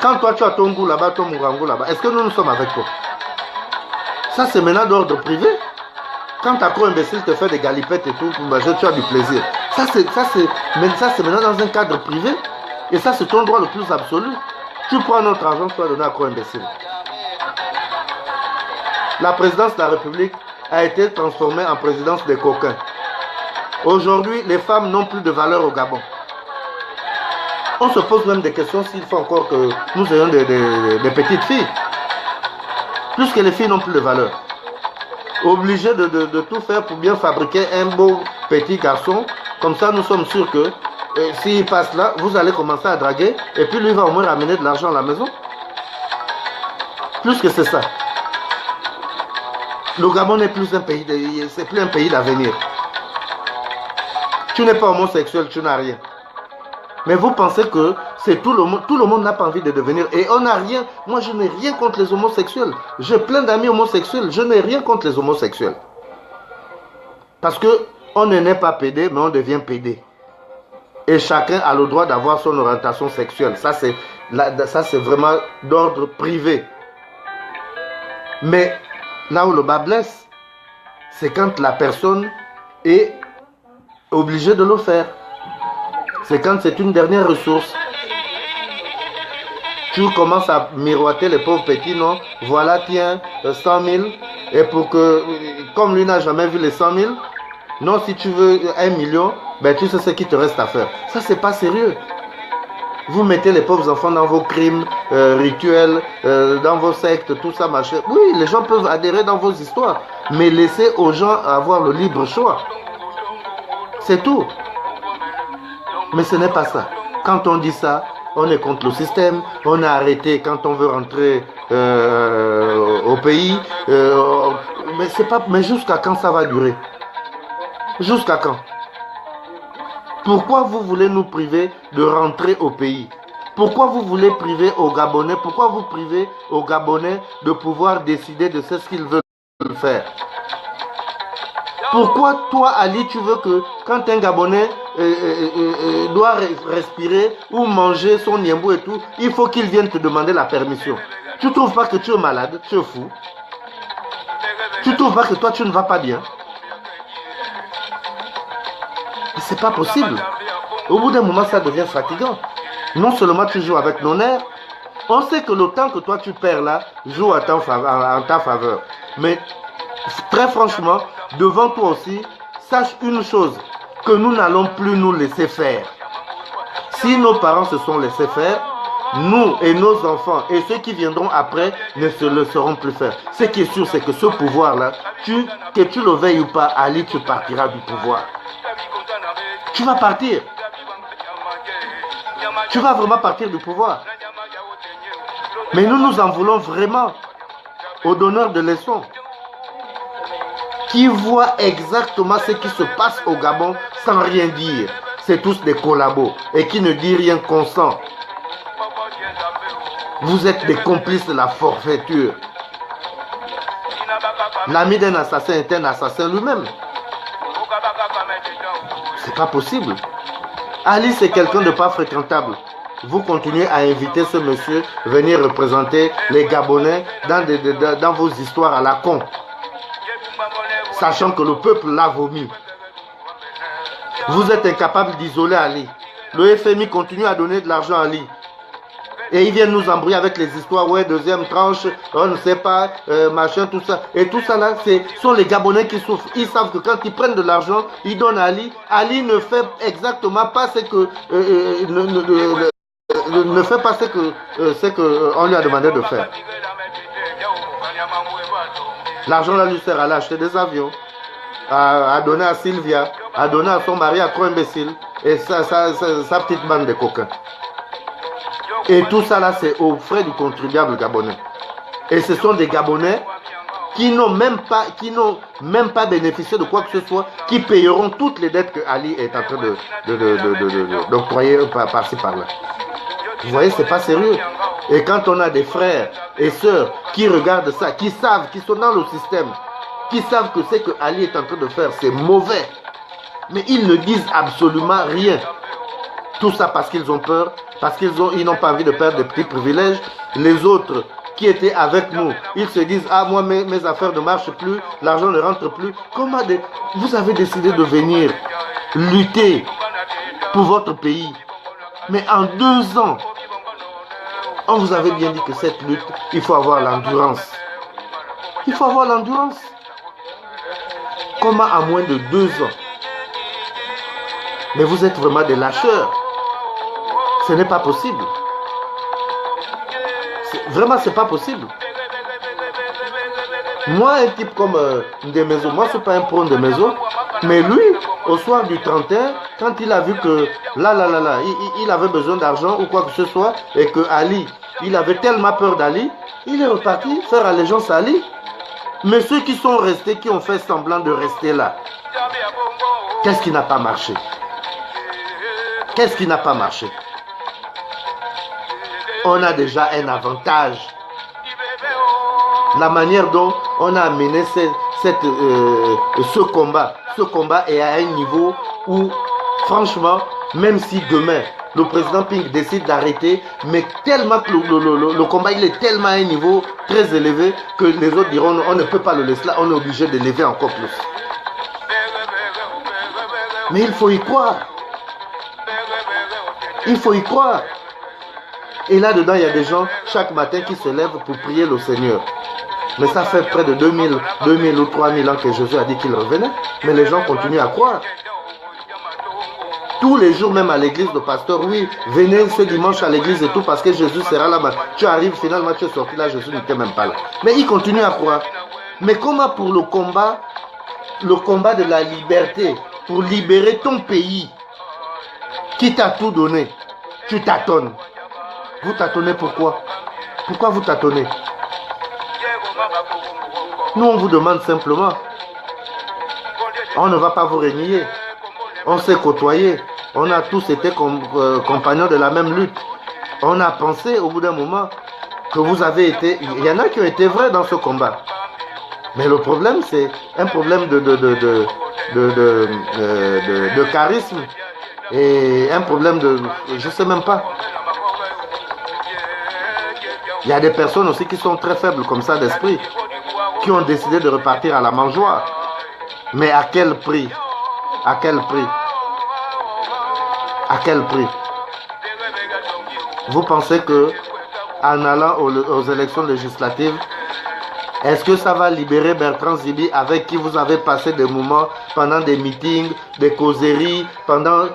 S1: Quand toi, tu as ton goût là-bas, ton mourango là-bas, est-ce que nous sommes avec toi? Ça, c'est maintenant d'ordre privé. Quand accro imbécile te fait des galipettes et tout, tu as du plaisir. Ça, c'est maintenant dans un cadre privé. Et ça, c'est ton droit le plus absolu. Tu prends notre argent, tu vas donner accro imbécile. La présidence de la République a été transformée en présidence des coquins. Aujourd'hui, les femmes n'ont plus de valeur au Gabon. On se pose même des questions s'il faut encore que nous ayons des petites filles. Plus que les filles n'ont plus de valeur. Obligés de tout faire pour bien fabriquer un beau petit garçon. Comme ça, nous sommes sûrs que s'il passe là, vous allez commencer à draguer. Et puis lui va au moins ramener de l'argent à la maison. Plus que c'est ça. Le Gabon n'est plus un pays, c'est plus un pays d'avenir. Tu n'es pas homosexuel, tu n'as rien. Mais vous pensez que c'est tout le monde n'a pas envie de devenir. Et on n'a rien. Moi, je n'ai rien contre les homosexuels. J'ai plein d'amis homosexuels. Je n'ai rien contre les homosexuels. Parce que on ne naît pas pédé, mais on devient pédé. Et chacun a le droit d'avoir son orientation sexuelle. Ça, c'est vraiment d'ordre privé. Mais là où le bas blesse, c'est quand la personne est obligée de le faire. C'est quand c'est une dernière ressource. Tu commences à miroiter les pauvres petits, non? Voilà, tiens, 100 000. Et pour que, comme lui n'a jamais vu les 100 000, non, si tu veux 1 million, ben tu sais ce qu'il te reste à faire. Ça, c'est pas sérieux. Vous mettez les pauvres enfants dans vos crimes rituels, dans vos sectes, tout ça, machin. Oui, les gens peuvent adhérer dans vos histoires, mais laissez aux gens avoir le libre choix. C'est tout. Mais ce n'est pas ça. Quand on dit ça, on est contre le système, on est arrêté quand on veut rentrer au pays. Mais jusqu'à quand ça va durer? Jusqu'à quand? Pourquoi vous voulez nous priver de rentrer au pays? Pourquoi vous voulez priver aux Gabonais? Pourquoi vous privez aux Gabonais de pouvoir décider de ce qu'ils veulent faire? Pourquoi toi, Ali, tu veux que quand un Gabonais doit respirer ou manger son niembou et tout, il faut qu'il vienne te demander la permission? Tu ne trouves pas que tu es malade? Tu es fou? Tu ne trouves pas que toi, tu ne vas pas bien? C'est pas possible. Au bout d'un moment, ça devient fatigant. Non seulement tu joues avec nos nerfs, on sait que le temps que toi tu perds là joue en ta faveur. Mais très franchement, devant toi aussi, sache une chose, que nous n'allons plus nous laisser faire. Si nos parents se sont laissés faire, nous et nos enfants et ceux qui viendront après ne se le sauront plus faire. Ce qui est sûr, c'est que ce pouvoir-là, que tu le veuilles ou pas, Ali, tu partiras du pouvoir. Tu vas partir. Tu vas vraiment partir du pouvoir. Mais nous nous en voulons vraiment aux donneurs de leçons qui voient exactement ce qui se passe au Gabon sans rien dire. C'est tous des collabos et qui ne disent rien consent. Vous êtes des complices de la forfaiture. L'ami d'un assassin est un assassin lui-même. C'est pas possible. Ali, c'est quelqu'un de pas fréquentable. Vous continuez à inviter ce monsieur venir représenter les Gabonais dans vos histoires à la con, sachant que le peuple l'a vomi. Vous êtes incapable d'isoler Ali. Le FMI continue à donner de l'argent à Ali. Et ils viennent nous embrouiller avec les histoires, ouais, deuxième tranche, on ne sait pas, machin, tout ça. Et tout ça là, ce sont les Gabonais qui souffrent. Ils savent que quand ils prennent de l'argent, ils donnent à Ali. Ali ne fait exactement pas ce que... ne fait pas ce que on lui a demandé de faire. L'argent là lui sert à acheter des avions, à donner à Sylvia, à donner à son mari, à trop imbécile, et sa petite bande de coquins. Et tout ça là, c'est aux frais du contribuable gabonais. Et ce sont des Gabonais qui n'ont même pas bénéficié de quoi que ce soit, qui payeront toutes les dettes que Ali est en train d'octroyer par-ci par-là. Vous voyez, c'est pas sérieux. Et quand on a des frères et sœurs qui regardent ça, qui savent, qui sont dans le système, qui savent que ce que Ali est en train de faire, c'est mauvais, mais ils ne disent absolument rien. Tout ça parce qu'ils ont peur, parce qu'ils n'ont pas envie de perdre des petits privilèges. Les autres qui étaient avec nous, ils se disent, ah moi mes affaires ne marchent plus, l'argent ne rentre plus. Comment vous avez décidé de venir lutter pour votre pays, mais en 2 ans, on vous avait bien dit que cette lutte, il faut avoir l'endurance. Il faut avoir l'endurance. Comment à moins de 2 ans? Mais vous êtes vraiment des lâcheurs. Ce n'est pas possible. Vraiment, c'est pas possible. Moi, un type comme Ndemezo, moi, je ne suis pas un prône de Ndemezo, mais lui, au soir du 31, quand il a vu que il avait besoin d'argent ou quoi que ce soit, et que Ali, il avait tellement peur d'Ali, il est reparti faire allégeance à Ali. Mais ceux qui sont restés, qui ont fait semblant de rester là, qu'est-ce qui n'a pas marché? Qu'est-ce qui n'a pas marché? On a déjà un avantage. La manière dont on a mené ce combat est à un niveau où, franchement, même si demain, le président Ping décide d'arrêter, mais tellement que le combat il est tellement à un niveau très élevé que les autres diront on ne peut pas le laisser là, on est obligé de l'élever encore plus. Mais il faut y croire. Il faut y croire. Et là-dedans, il y a des gens chaque matin qui se lèvent pour prier le Seigneur. Mais ça fait près de 2000 ou 3000 ans que Jésus a dit qu'il revenait. Mais les gens continuent à croire. Tous les jours, même à l'église, le pasteur, oui, venez ce dimanche à l'église et tout, parce que Jésus sera là. Tu arrives, finalement, tu es sorti là, Jésus n'était même pas là. Mais il continue à croire. Mais comment pour le combat de la liberté, pour libérer ton pays, qui t'a tout donné, tu tâtonnes. Vous tâtonnez pourquoi? Pourquoi vous tâtonnez? Nous, on vous demande simplement. On ne va pas vous renier. On s'est côtoyé. On a tous été compagnons de la même lutte. On a pensé au bout d'un moment que vous avez été... Il y en a qui ont été vrais dans ce combat. Mais le problème, c'est un problème de charisme et un problème de... Je ne sais même pas. Il y a des personnes aussi qui sont très faibles comme ça d'esprit, qui ont décidé de repartir à la mangeoire. Mais à quel prix? À quel prix? À quel prix? Vous pensez que en allant aux élections législatives, est-ce que ça va libérer Bertrand Zibi avec qui vous avez passé des moments pendant des meetings, des causeries, dans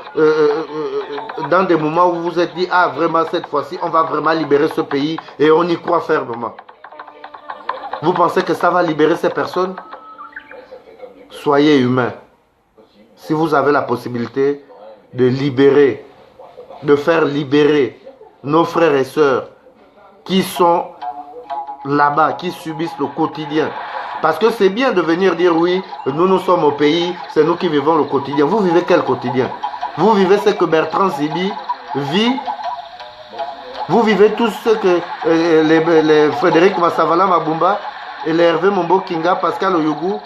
S1: des moments où vous vous êtes dit, ah vraiment cette fois-ci, on va vraiment libérer ce pays et on y croit fermement. Vous pensez que ça va libérer ces personnes? Soyez humains. Si vous avez la possibilité de libérer, de faire libérer nos frères et sœurs qui sont là-bas, qui subissent le quotidien. Parce que c'est bien de venir dire oui, nous sommes au pays, c'est nous qui vivons le quotidien. Vous vivez quel quotidien? Vous vivez ce que Bertrand Zibi vit. Vous vivez tout ce que les Frédéric Massavala Mabumba et les Hervé Mombo Kinga, Pascal Oyougou,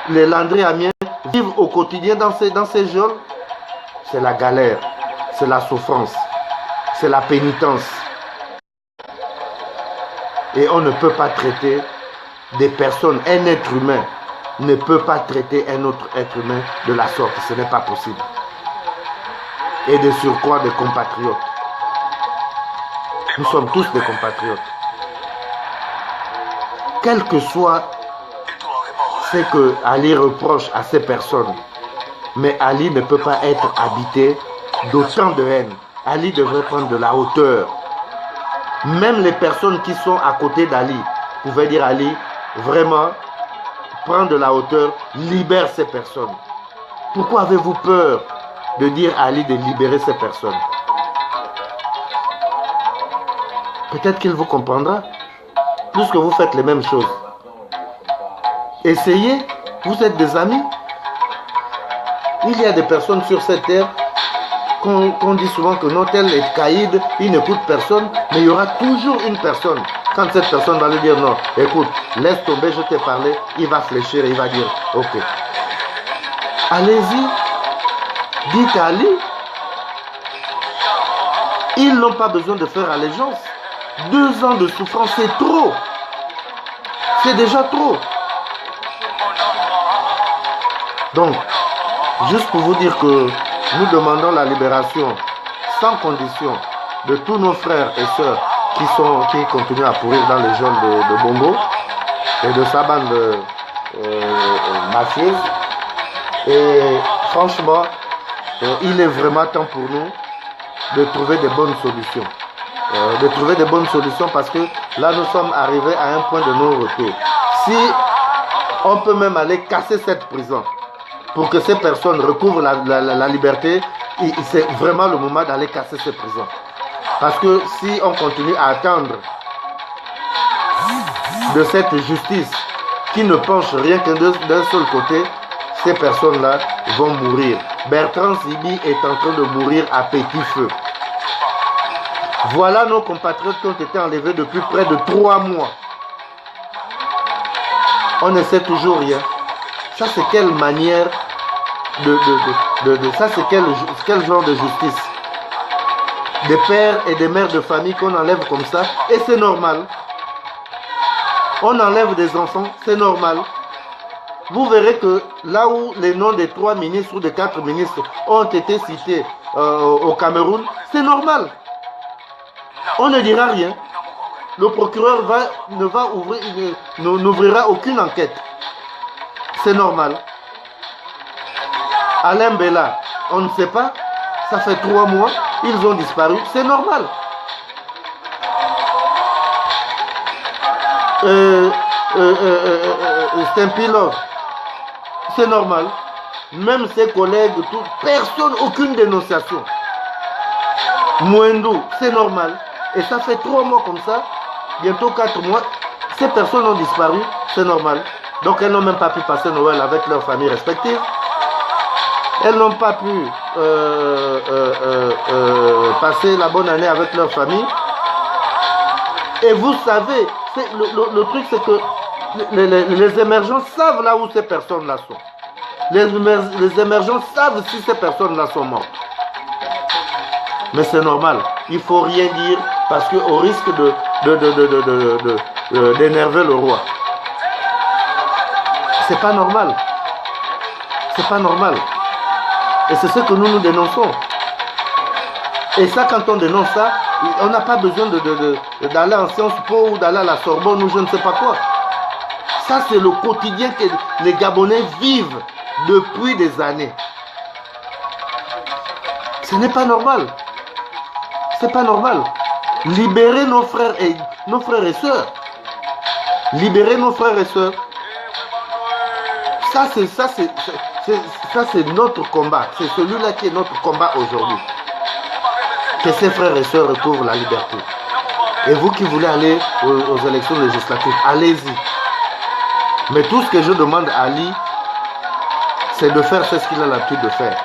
S1: les Landry Amiens vivent au quotidien dans ces geôles. C'est la galère, c'est la souffrance, c'est la pénitence. Et on ne peut pas traiter des personnes, un être humain ne peut pas traiter un autre être humain de la sorte. Ce n'est pas possible. Et de surcroît des compatriotes. Nous sommes tous des compatriotes. Quel que soit ce que Ali reproche à ces personnes, mais Ali ne peut pas être habité d'autant de haine. Ali devrait prendre de la hauteur. Même les personnes qui sont à côté d'Ali pouvaient dire Ali, vraiment, prends de la hauteur, libère ces personnes. Pourquoi avez-vous peur de dire à Ali de libérer ces personnes? Peut-être qu'il vous comprendra, puisque vous faites les mêmes choses. Essayez, vous êtes des amis. Il y a des personnes sur cette terre qu'on dit souvent que non, tel est caïd, il n'écoute personne, mais il y aura toujours une personne. Quand cette personne va lui dire non, écoute, laisse tomber, je t'ai parlé, il va fléchir et il va dire ok. Allez-y, dites à Ali, ils n'ont pas besoin de faire allégeance. 2 ans de souffrance, c'est trop. C'est déjà trop. Donc, juste pour vous dire que nous demandons la libération sans condition de tous nos frères et sœurs qui continuent à pourrir dans les geôles de Bongo et de sa bande mafieuse. Et franchement, il est vraiment temps pour nous de trouver des bonnes solutions. Parce que là, nous sommes arrivés à un point de non-retour. Si on peut même aller casser cette prison pour que ces personnes recouvrent la liberté, c'est vraiment le moment d'aller casser ces prisons. Parce que si on continue à attendre de cette justice qui ne penche rien que d'un seul côté, ces personnes-là vont mourir. Bertrand Zibi est en train de mourir à petit feu. Voilà nos compatriotes qui ont été enlevés depuis près de 3 mois. On ne sait toujours rien. Ça, c'est quelle manière ça, c'est quel genre de justice? Des pères et des mères de famille qu'on enlève comme ça, et c'est normal. On enlève des enfants, c'est normal. Vous verrez que là où les noms des 3 ministres ou des 4 ministres ont été cités au Cameroun, c'est normal. On ne dira rien. Le procureur n'ouvrira aucune enquête. C'est normal. Alain Bella, on ne sait pas. Ça fait 3 mois, ils ont disparu, c'est normal. C'est un pilote, c'est normal. Même ses collègues, tout, personne, aucune dénonciation. Mwendo, c'est normal. Et ça fait 3 mois comme ça, bientôt 4 mois, ces personnes ont disparu, c'est normal. Donc elles n'ont même pas pu passer Noël avec leurs familles respectives. Elles n'ont pas pu passer la bonne année avec leur famille. Et vous savez, le truc c'est que les émergents savent là où ces personnes-là sont. Les émergents savent si ces personnes-là sont mortes. Mais c'est normal, il ne faut rien dire parce qu'au risque d'énerver le roi. C'est pas normal. C'est pas normal. Et c'est ce que nous dénonçons. Et ça, quand on dénonce ça, on n'a pas besoin d'aller en Sciences Po ou d'aller à la Sorbonne ou je ne sais pas quoi. Ça, c'est le quotidien que les Gabonais vivent depuis des années. Ce n'est pas normal. C'est pas normal. Libérer nos frères et sœurs. Libérer nos frères et sœurs. Ça, c'est notre combat. C'est celui-là qui est notre combat aujourd'hui. Que ces frères et sœurs retrouvent la liberté. Et vous qui voulez aller aux élections législatives, allez-y. Mais tout ce que je demande à Ali, c'est de faire ce qu'il a l'habitude de faire.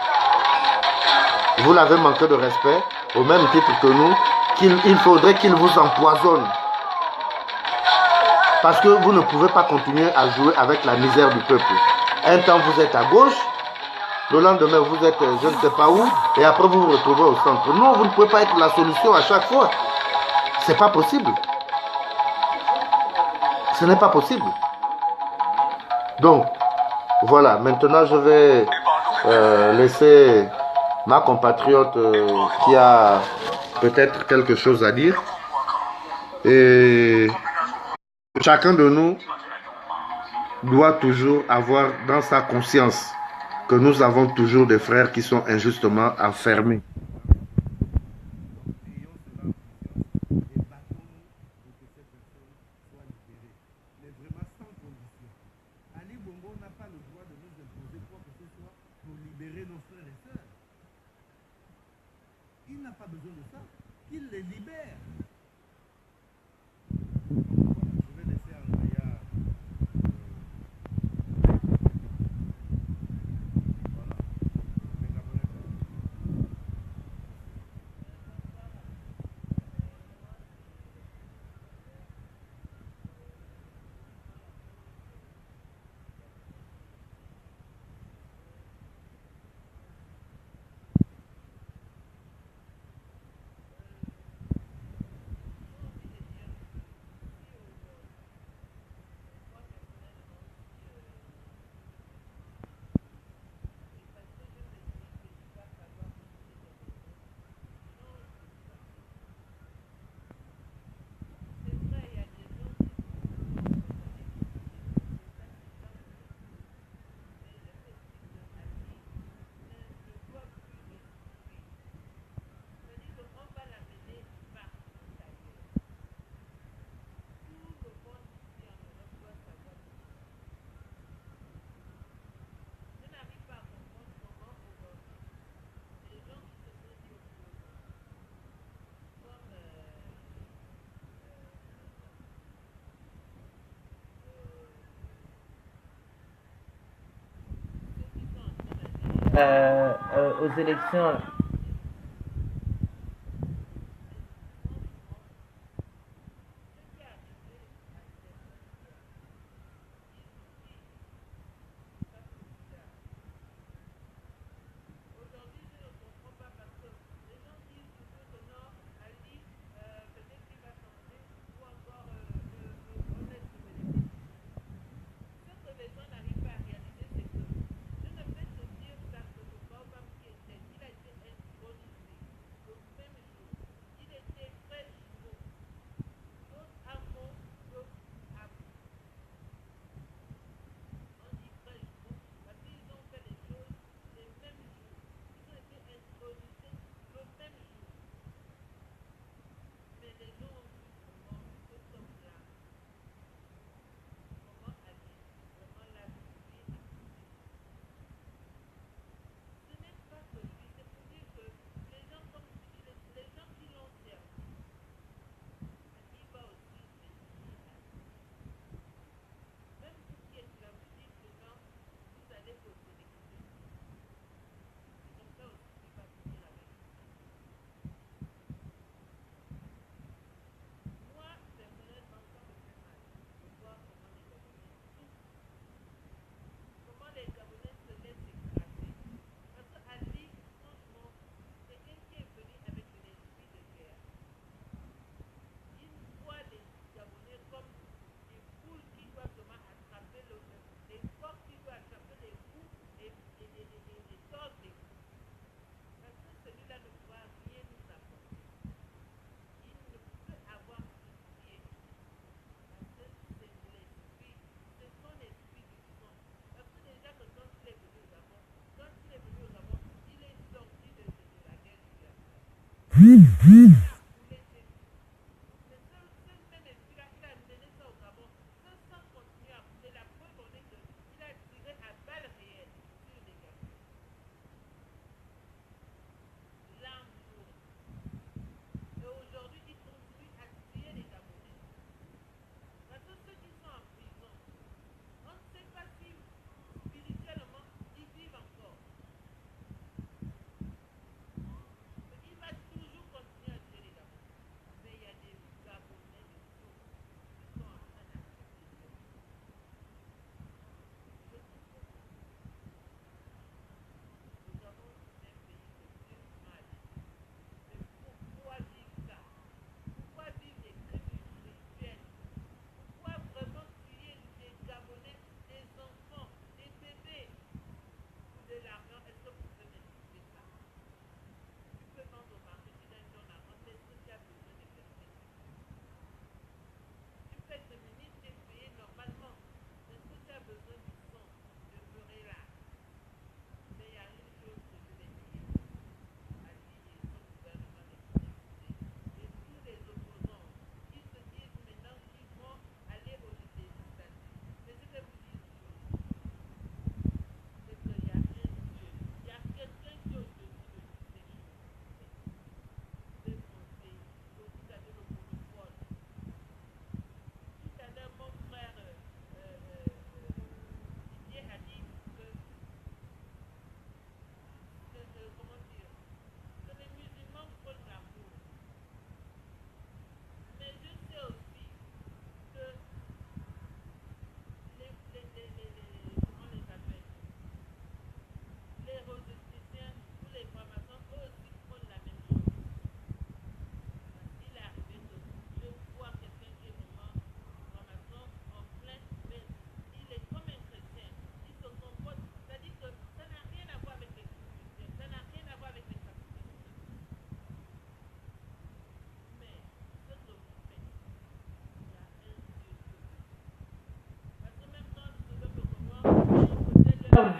S1: Vous l'avez manqué de respect, au même titre que nous, qu'il faudrait qu'il vous empoisonne. Parce que vous ne pouvez pas continuer à jouer avec la misère du peuple. Un temps vous êtes à gauche, le lendemain vous êtes je ne sais pas où, et après vous vous retrouvez au centre. Non, vous ne pouvez pas être la solution à chaque fois. C'est pas possible. Ce n'est pas possible. Donc, voilà, maintenant je vais laisser ma compatriote qui a peut-être quelque chose à dire. Et chacun de nous doit toujours avoir dans sa conscience que nous avons toujours des frères qui sont injustement enfermés. Il n'a pas besoin de ça, qu'il les libère. Je vais laisser Andrea.
S2: Aux élections.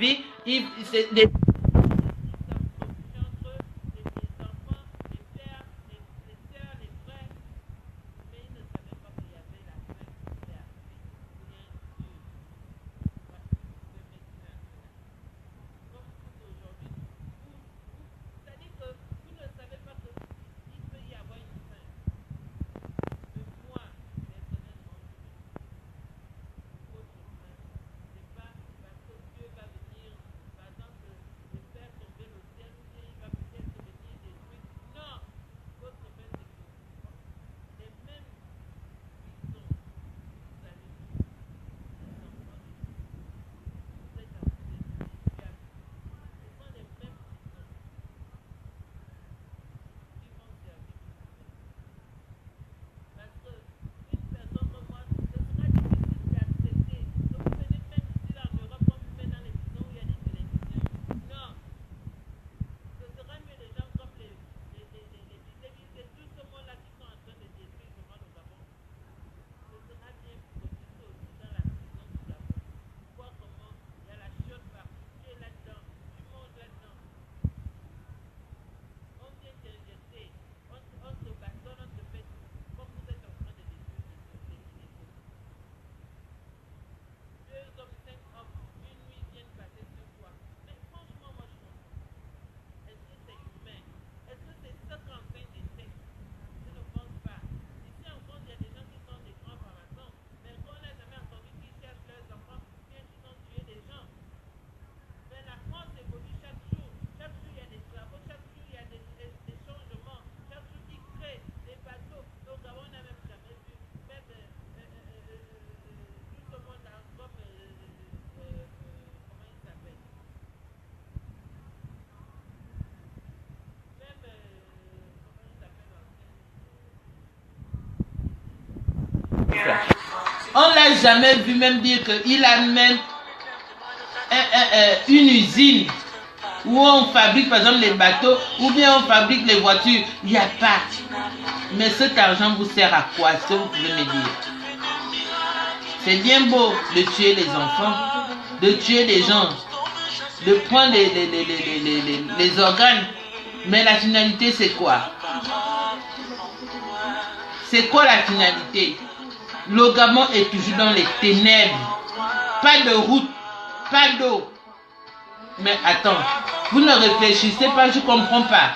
S2: Vie, c'est des on l'a jamais vu même dire qu'il amène une usine où on fabrique par exemple les bateaux ou bien on fabrique les voitures. Il n'y a pas. Mais cet argent vous sert à quoi? Est-ce que vous pouvez me dire? C'est bien beau de tuer les enfants, de tuer les gens, de prendre les organes, Mais la finalité, c'est quoi? C'est quoi la finalité? Le Gabon est toujours dans les ténèbres. Pas de route, pas d'eau. Mais attends, vous ne réfléchissez pas, je ne comprends pas.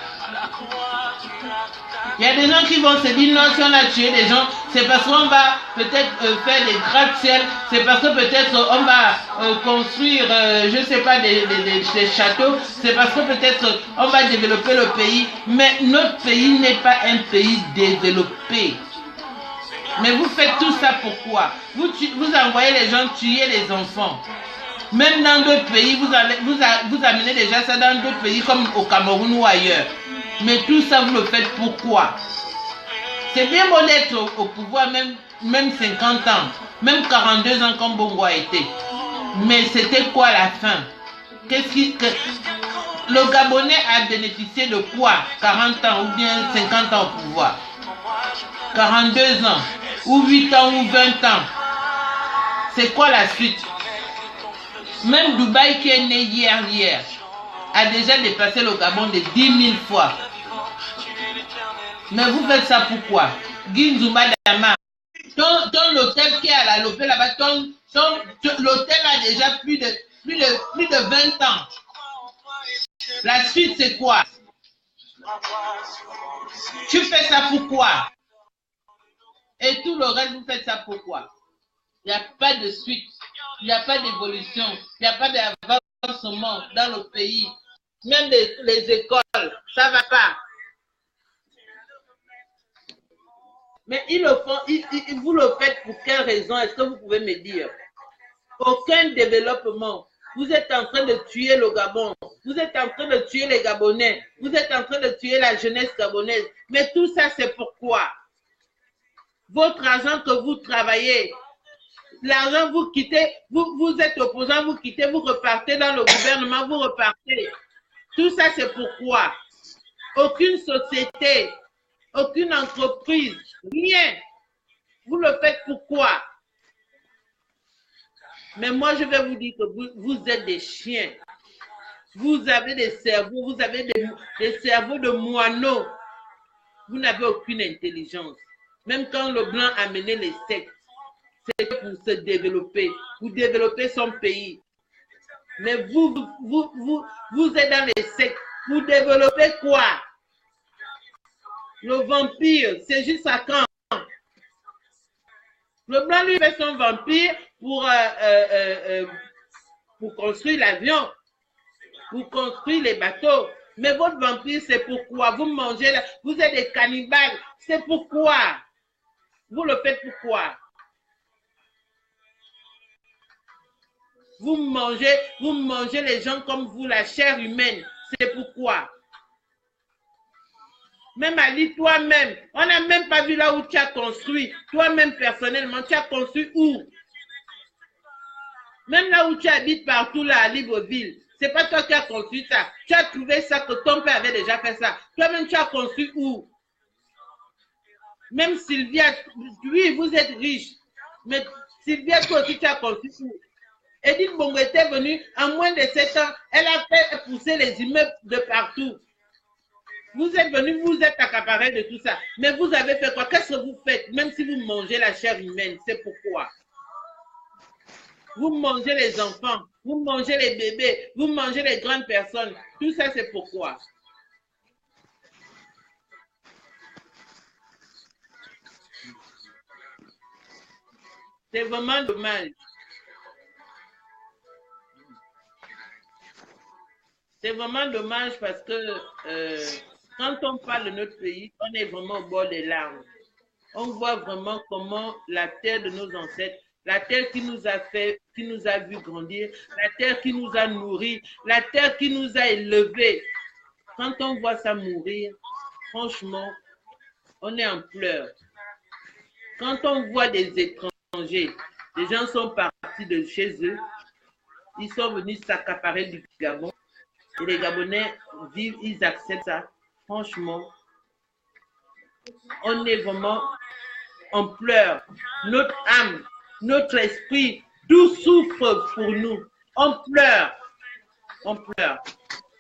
S2: Il y a des gens qui vont se dire non, si on a tué des gens, c'est parce qu'on va peut-être faire des gratte-ciel, c'est parce que peut-être on va construire, je ne sais pas, des châteaux, c'est parce que peut-être on va développer le pays. Mais notre pays n'est pas un pays développé. Mais vous faites tout ça pourquoi? Vous envoyez les gens tuer les enfants. Même dans d'autres pays, vous amenez déjà ça dans d'autres pays comme au Cameroun ou ailleurs. Mais tout ça, vous le faites pourquoi? C'est bien beau d'être au pouvoir, même 50 ans, même 42 ans comme Bongo a été. Mais c'était quoi la fin? Le Gabonais a bénéficié de quoi? 40 ans ou bien 50 ans au pouvoir? 42 ans, ou 8 ans ou 20 ans. C'est quoi la suite? Même Dubaï qui est né hier, a déjà dépassé le Gabon de 10 000 fois. Mais vous faites ça pourquoi? Ginzuma Dama, ton hôtel qui est à la Lopé là-bas, l'hôtel a déjà plus de 20 ans. La suite c'est quoi? Tu fais ça pourquoi? Et tout le reste, vous faites ça pourquoi? Il n'y a pas de suite, il n'y a pas d'évolution, il n'y a pas d'avancement dans le pays. Même les écoles, ça ne va pas. Mais ils le font, vous le faites pour quelle raison? Est-ce que vous pouvez me dire? Aucun développement. Vous êtes en train de tuer le Gabon. Vous êtes en train de tuer les Gabonais. Vous êtes en train de tuer la jeunesse gabonaise. Mais tout ça, c'est pourquoi? Votre argent que vous travaillez, l'argent vous quittez, vous êtes opposant, vous quittez, vous repartez dans le gouvernement, vous repartez. Tout ça, c'est pourquoi? Aucune société, aucune entreprise, rien. Vous le faites pourquoi? Mais moi, je vais vous dire que vous êtes des chiens. Vous avez des cerveaux, vous avez des cerveaux de moineaux. Vous n'avez aucune intelligence. Même quand le blanc a mené les sectes, c'est pour se développer, pour développer son pays. Mais vous êtes dans les sectes. Pour développer quoi? Le vampire, c'est juste à quand? Le blanc lui fait son vampire pour construire l'avion, pour construire les bateaux. Mais votre vampire, c'est pourquoi? Vous mangez, vous êtes des cannibales. C'est pourquoi? Vous le faites pourquoi? Vous mangez les gens comme vous, la chair humaine. C'est pourquoi? Même Ali, toi-même, on n'a même pas vu là où tu as construit. Toi-même, personnellement, tu as construit où? Même là où tu habites partout, là, à Libreville. C'est pas toi qui as construit ça. Tu as trouvé ça que ton père avait déjà fait ça. Toi-même, tu as construit où? Même Sylvia, oui, vous êtes riche. Mais Sylvia, toi aussi, tu as construit où? Edith Bongo était venue, en moins de 7 ans, elle a fait pousser les immeubles de partout. Vous êtes venus, vous êtes accaparés de tout ça. Mais vous avez fait quoi? Qu'est-ce que vous faites? Même si vous mangez la chair humaine, c'est pourquoi? Vous mangez les enfants, vous mangez les bébés, vous mangez les grandes personnes. Tout ça, c'est pourquoi? C'est vraiment dommage. C'est vraiment dommage parce que quand on parle de notre pays, on est vraiment au bord des larmes. On voit vraiment comment la terre de nos ancêtres, la terre qui nous a fait, qui nous a vu grandir, la terre qui nous a nourris, la terre qui nous a élevés. Quand on voit ça mourir, franchement, on est en pleurs. Quand on voit des étrangers, les gens sont partis de chez eux, ils sont venus s'accaparer du Gabon. Et les Gabonais vivent, ils acceptent ça. Franchement, on est vraiment en pleurs. Notre âme, notre esprit, tout souffre pour nous. On pleure. On pleure.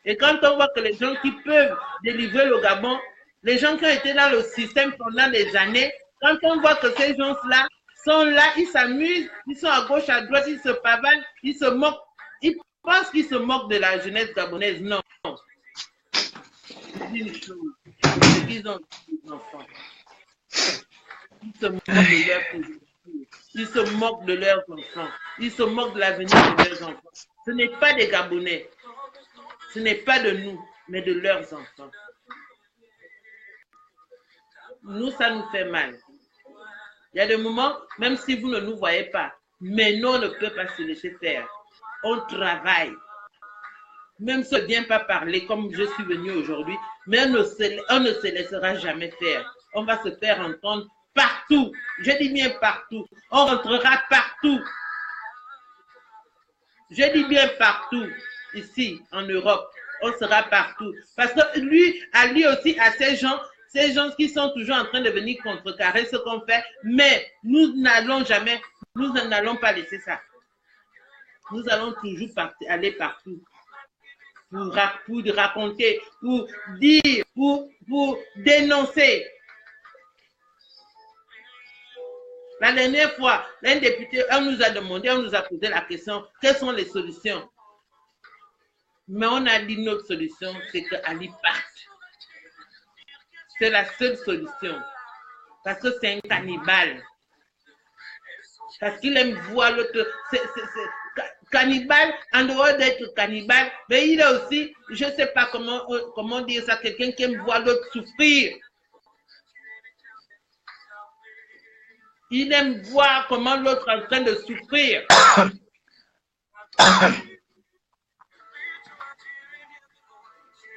S2: Et quand on voit que les gens qui peuvent délivrer le Gabon, les gens qui ont été dans le système pendant des années, quand on voit que ces gens-là sont là, ils s'amusent, ils sont à gauche, à droite, ils se pavanent, ils se moquent. Ils pensent qu'ils se moquent de la jeunesse gabonaise. Non. C'est une chose. C'est qu'ils ont des enfants. Ils se moquent de leur position. Ils se moquent de leurs enfants. Ils se moquent de l'avenir de leurs enfants. Ce n'est pas des Gabonais. Ce n'est pas de nous, mais de leurs enfants. Nous, ça nous fait mal. Il y a des moments, même si vous ne nous voyez pas, mais nous, on ne peut pas se laisser faire. On travaille. Même si on ne vient pas parler comme je suis venu aujourd'hui, mais on ne se laissera jamais faire. On va se faire entendre partout. Je dis bien partout. On rentrera partout. Je dis bien partout. Ici, en Europe, on sera partout. Parce que lui aussi, à ces gens qui sont toujours en train de venir contrecarrer ce qu'on fait, mais nous n'allons pas laisser ça. Nous allons toujours aller partout. Pour raconter, pour dire, pour dénoncer. La dernière fois, un député, on nous a demandé, on nous a posé la question, quelles sont les solutions? Mais on a dit notre solution, c'est que Ali parte. C'est la seule solution. Parce que c'est un cannibale. Parce qu'il aime voir l'autre. Cannibale, en dehors d'être cannibale, mais il est aussi, je ne sais pas comment dire ça, quelqu'un qui aime voir l'autre souffrir. Il aime voir comment l'autre est en train de souffrir.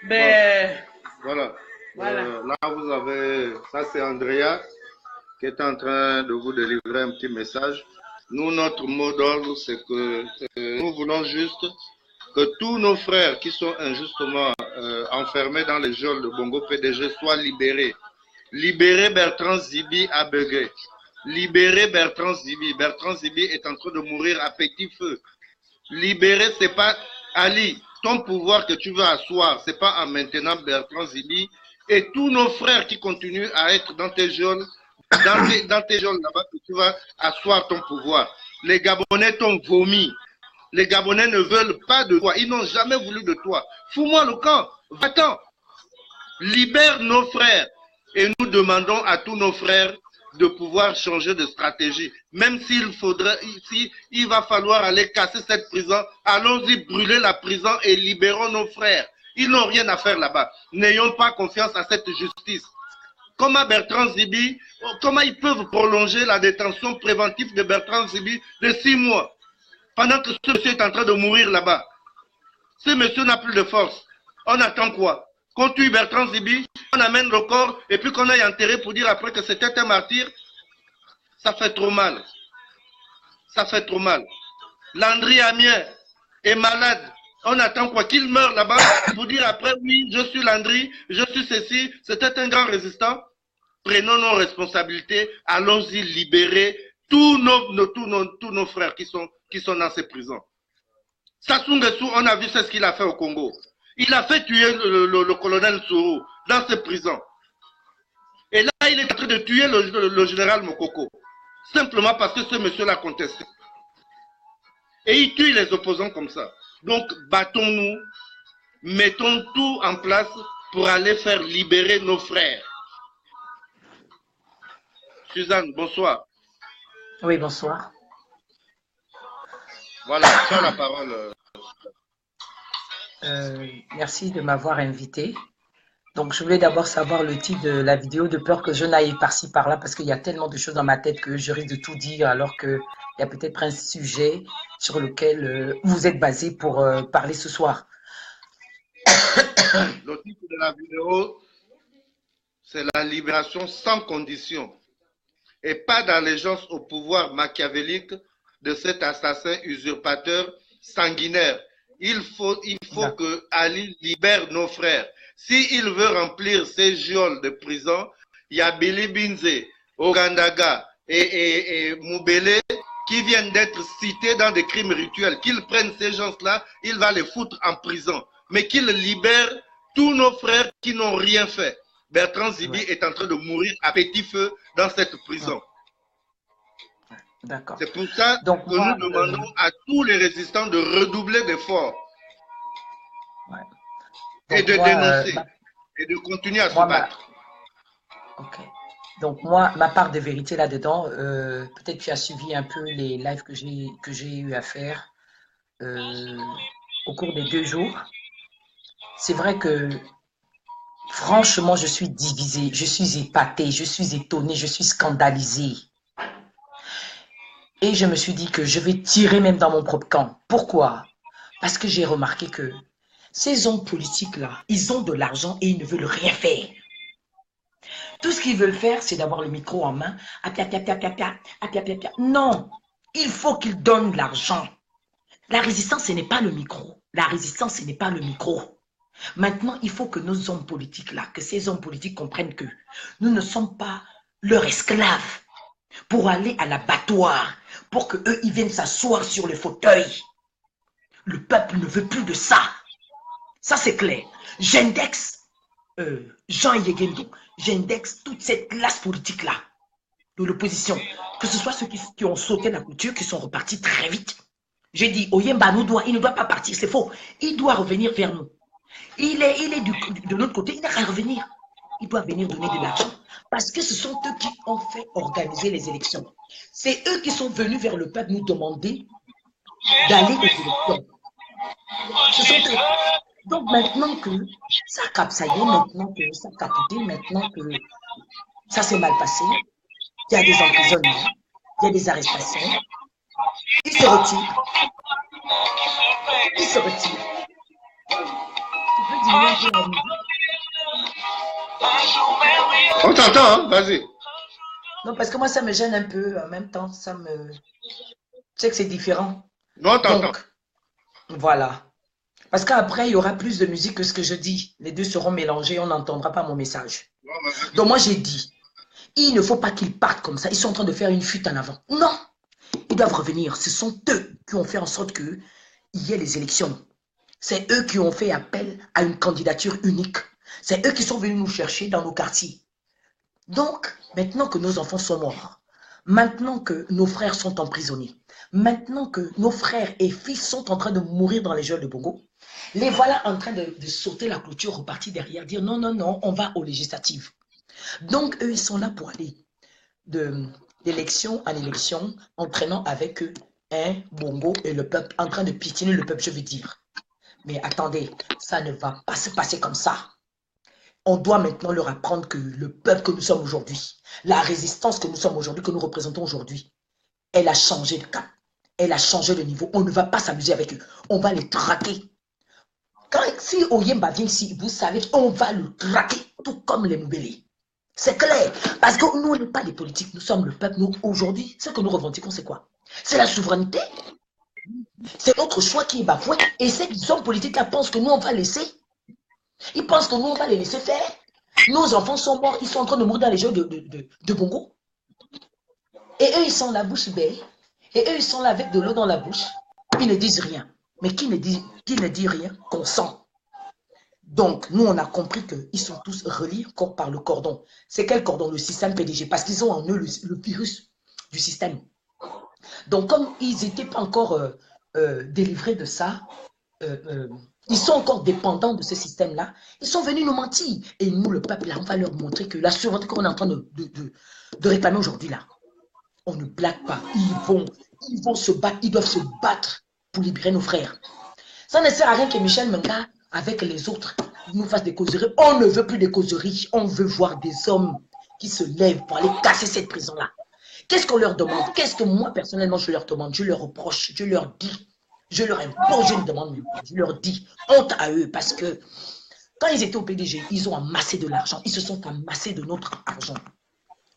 S2: Ben,
S1: voilà. Là, vous avez, ça c'est Andrea qui est en train de vous délivrer un petit message. Nous, notre mot d'ordre, c'est que nous voulons juste que tous nos frères qui sont injustement enfermés dans les geôles de Bongo PDG soient libérés. Libérez Bertrand Zibi à Bégué. Libérez Bertrand Zibi. Bertrand Zibi est en train de mourir à petit feu. Libérer, c'est pas Ali. Ton pouvoir que tu veux asseoir, c'est pas en maintenant Bertrand Zibi et tous nos frères qui continuent à être dans tes geôles, dans tes geôles là-bas, que tu vas asseoir ton pouvoir. Les Gabonais t'ont vomi. Les Gabonais ne veulent pas de toi. Ils n'ont jamais voulu de toi. Fous-moi le camp. Va-t'en. Libère nos frères. Et nous demandons à tous nos frères de pouvoir changer de stratégie. Même s'il faudrait, il va falloir aller casser cette prison, allons-y brûler la prison et libérons nos frères. Ils n'ont rien à faire là-bas. N'ayons pas confiance à cette justice. Comment Bertrand Zibi, comment ils peuvent prolonger la détention préventive de Bertrand Zibi de 6 mois pendant que ce monsieur est en train de mourir là-bas? Ce monsieur n'a plus de force. On attend quoi? Qu'on tue Bertrand Zibi, on amène le corps et puis qu'on aille enterrer pour dire après que c'était un martyr? Ça fait trop mal. Ça fait trop mal. Landry Amiens est malade. On attend quoi? Qu'il meure là-bas pour dire après, oui, je suis Landry, je suis ceci. C'était un grand résistant. Prenons nos responsabilités. Allons-y libérer tous nos frères qui sont dans ces prisons. Sassou Nguesso, on a vu ce qu'il a fait au Congo. Il a fait tuer le colonel Soro dans ses prisons. Et là, il est en train de tuer le général Mokoko. Simplement parce que ce monsieur l'a contesté. Et il tue les opposants comme ça. Donc, battons-nous, mettons tout en place pour aller faire libérer nos frères. Suzanne, bonsoir.
S3: Oui, bonsoir.
S1: Voilà, tu as la parole.
S3: Merci de m'avoir invité. Donc, je voulais d'abord savoir le titre de la vidéo, de peur que je n'aille par-ci, par-là, parce qu'il y a tellement de choses dans ma tête que je risque de tout dire, alors qu'il y a peut-être un sujet sur lequel vous êtes basé pour parler ce soir.
S1: Le titre de la vidéo, c'est la libération sans condition et pas d'allégeance au pouvoir machiavélique de cet assassin usurpateur sanguinaire. Il faut que Ali libère nos frères. S'il veut remplir ces geôles de prison, il y a Billy Binze, Ogandaga et Moubele qui viennent d'être cités dans des crimes rituels. Qu'ils prennent ces gens-là, il va les foutre en prison. mais qu'il libère tous nos frères qui n'ont rien fait. Bertrand Zibi est en train de mourir à petit feu dans cette prison.
S3: D'accord.
S1: C'est pour ça
S3: Donc,
S1: que nous demandons à tous les résistants de redoubler d'efforts et de dénoncer et de continuer à se battre.
S3: Ok. Donc moi, ma part de vérité là-dedans, peut-être tu as suivi un peu les lives que j'ai eu à faire au cours des 2 jours. C'est vrai que franchement, je suis divisée, je suis épatée, je suis étonnée, je suis scandalisée. Et je me suis dit que je vais tirer même dans mon propre camp. Pourquoi? Parce que j'ai remarqué que ces hommes politiques-là, ils ont de l'argent et ils ne veulent rien faire. Tout ce qu'ils veulent faire, c'est d'avoir le micro en main. Non, il faut qu'ils donnent l'argent. La résistance, ce n'est pas le micro. La résistance, ce n'est pas le micro. Maintenant, il faut que nos hommes politiques-là, que ces hommes politiques comprennent que nous ne sommes pas leurs esclaves pour aller à l'abattoir, pour qu'eux, ils viennent s'asseoir sur le fauteuil. Le peuple ne veut plus de ça. Ça, c'est clair. J'indexe Jean Yegendo, j'indexe toute cette classe politique-là de l'opposition, que ce soit ceux qui ont sauté la couture, qui sont repartis très vite. J'ai dit, Oyemba il ne doit pas partir, c'est faux. Il doit revenir vers nous. Il est de l'autre côté, il n'a qu'à revenir. Il doit venir donner de l'argent. Parce que ce sont eux qui ont fait organiser les élections. C'est eux qui sont venus vers le peuple nous demander d'aller aux élections. Ce sont eux. Donc maintenant que ça a capsaillé, maintenant que ça a capoté, maintenant que ça s'est mal passé, il y a des emprisonnements, il y a des arrestations, ils se retirent. Ils se retirent. Tu peux diminuer un peu la musique?
S1: On t'entend, hein? Vas-y.
S3: Non, parce que moi, ça me gêne un peu. En même temps, ça me... Tu sais que c'est différent.
S1: Non, on t'entend.
S3: Donc, voilà. Parce qu'après, il y aura plus de musique que ce que je dis. Les deux seront mélangés, on n'entendra pas mon message. Donc moi, j'ai dit, il ne faut pas qu'ils partent comme ça. Ils sont en train de faire une fuite en avant. Non, ils doivent revenir. Ce sont eux qui ont fait en sorte qu'il y ait les élections. C'est eux qui ont fait appel à une candidature unique. C'est eux qui sont venus nous chercher dans nos quartiers. Donc, maintenant que nos enfants sont morts, maintenant que nos frères sont emprisonnés, maintenant que nos frères et fils sont en train de mourir dans les geôles de Bongo, les voilà en train de sauter la clôture, repartir derrière, dire non, non, non, on va aux législatives. Donc, eux, ils sont là pour aller d'élection en élection, entraînant avec eux un Bongo et le peuple, en train de piétiner le peuple, je veux dire. Mais attendez, ça ne va pas se passer comme ça. On doit maintenant leur apprendre que le peuple que nous sommes aujourd'hui, la résistance que nous sommes aujourd'hui, que nous représentons aujourd'hui, elle a changé de cap. Elle a changé de niveau. On ne va pas s'amuser avec eux. On va les traquer. Si Oyemba vient ici, vous savez, on va le traquer, tout comme les Moubélés. C'est clair. Parce que nous, on n'est pas des politiques. Nous sommes le peuple. Nous, aujourd'hui, ce que nous revendiquons, c'est quoi? C'est la souveraineté. C'est notre choix qui est bafoué. Et ces hommes politiques-là pensent que nous, on va laisser. Ils pensent que nous, on va les laisser faire. Nos enfants sont morts. Ils sont en train de mourir dans les jeux de Bongo. Et eux, ils sont la bouche bée. Et eux, ils sont là avec de l'eau dans la bouche. Ils ne disent rien. Mais qui ne dit rien consent. Donc, nous, on a compris qu'ils sont tous reliés encore par le cordon. C'est quel cordon? Le système PDG. Parce qu'ils ont en eux le virus du système. Donc, comme ils n'étaient pas encore délivrés de ça, ils sont encore dépendants de ce système-là. Ils sont venus nous mentir. Et nous, le peuple, là, on va leur montrer que la souveraineté qu'on est en train de réclamer aujourd'hui, là, on ne blague pas. Ils vont se battre. Ils doivent se battre pour libérer nos frères. Ça ne sert à rien que Michel Menga, avec les autres, nous fasse des causeries. On ne veut plus des causeries. On veut voir des hommes qui se lèvent pour aller casser cette prison-là. Qu'est-ce qu'on leur demande? Qu'est-ce que moi, personnellement, je leur demande? Je leur reproche, je leur dis, je leur impose, je ne demande même pas. Je leur dis, honte à eux, parce que quand ils étaient au PDG, ils ont amassé de l'argent. Ils se sont amassés de notre argent.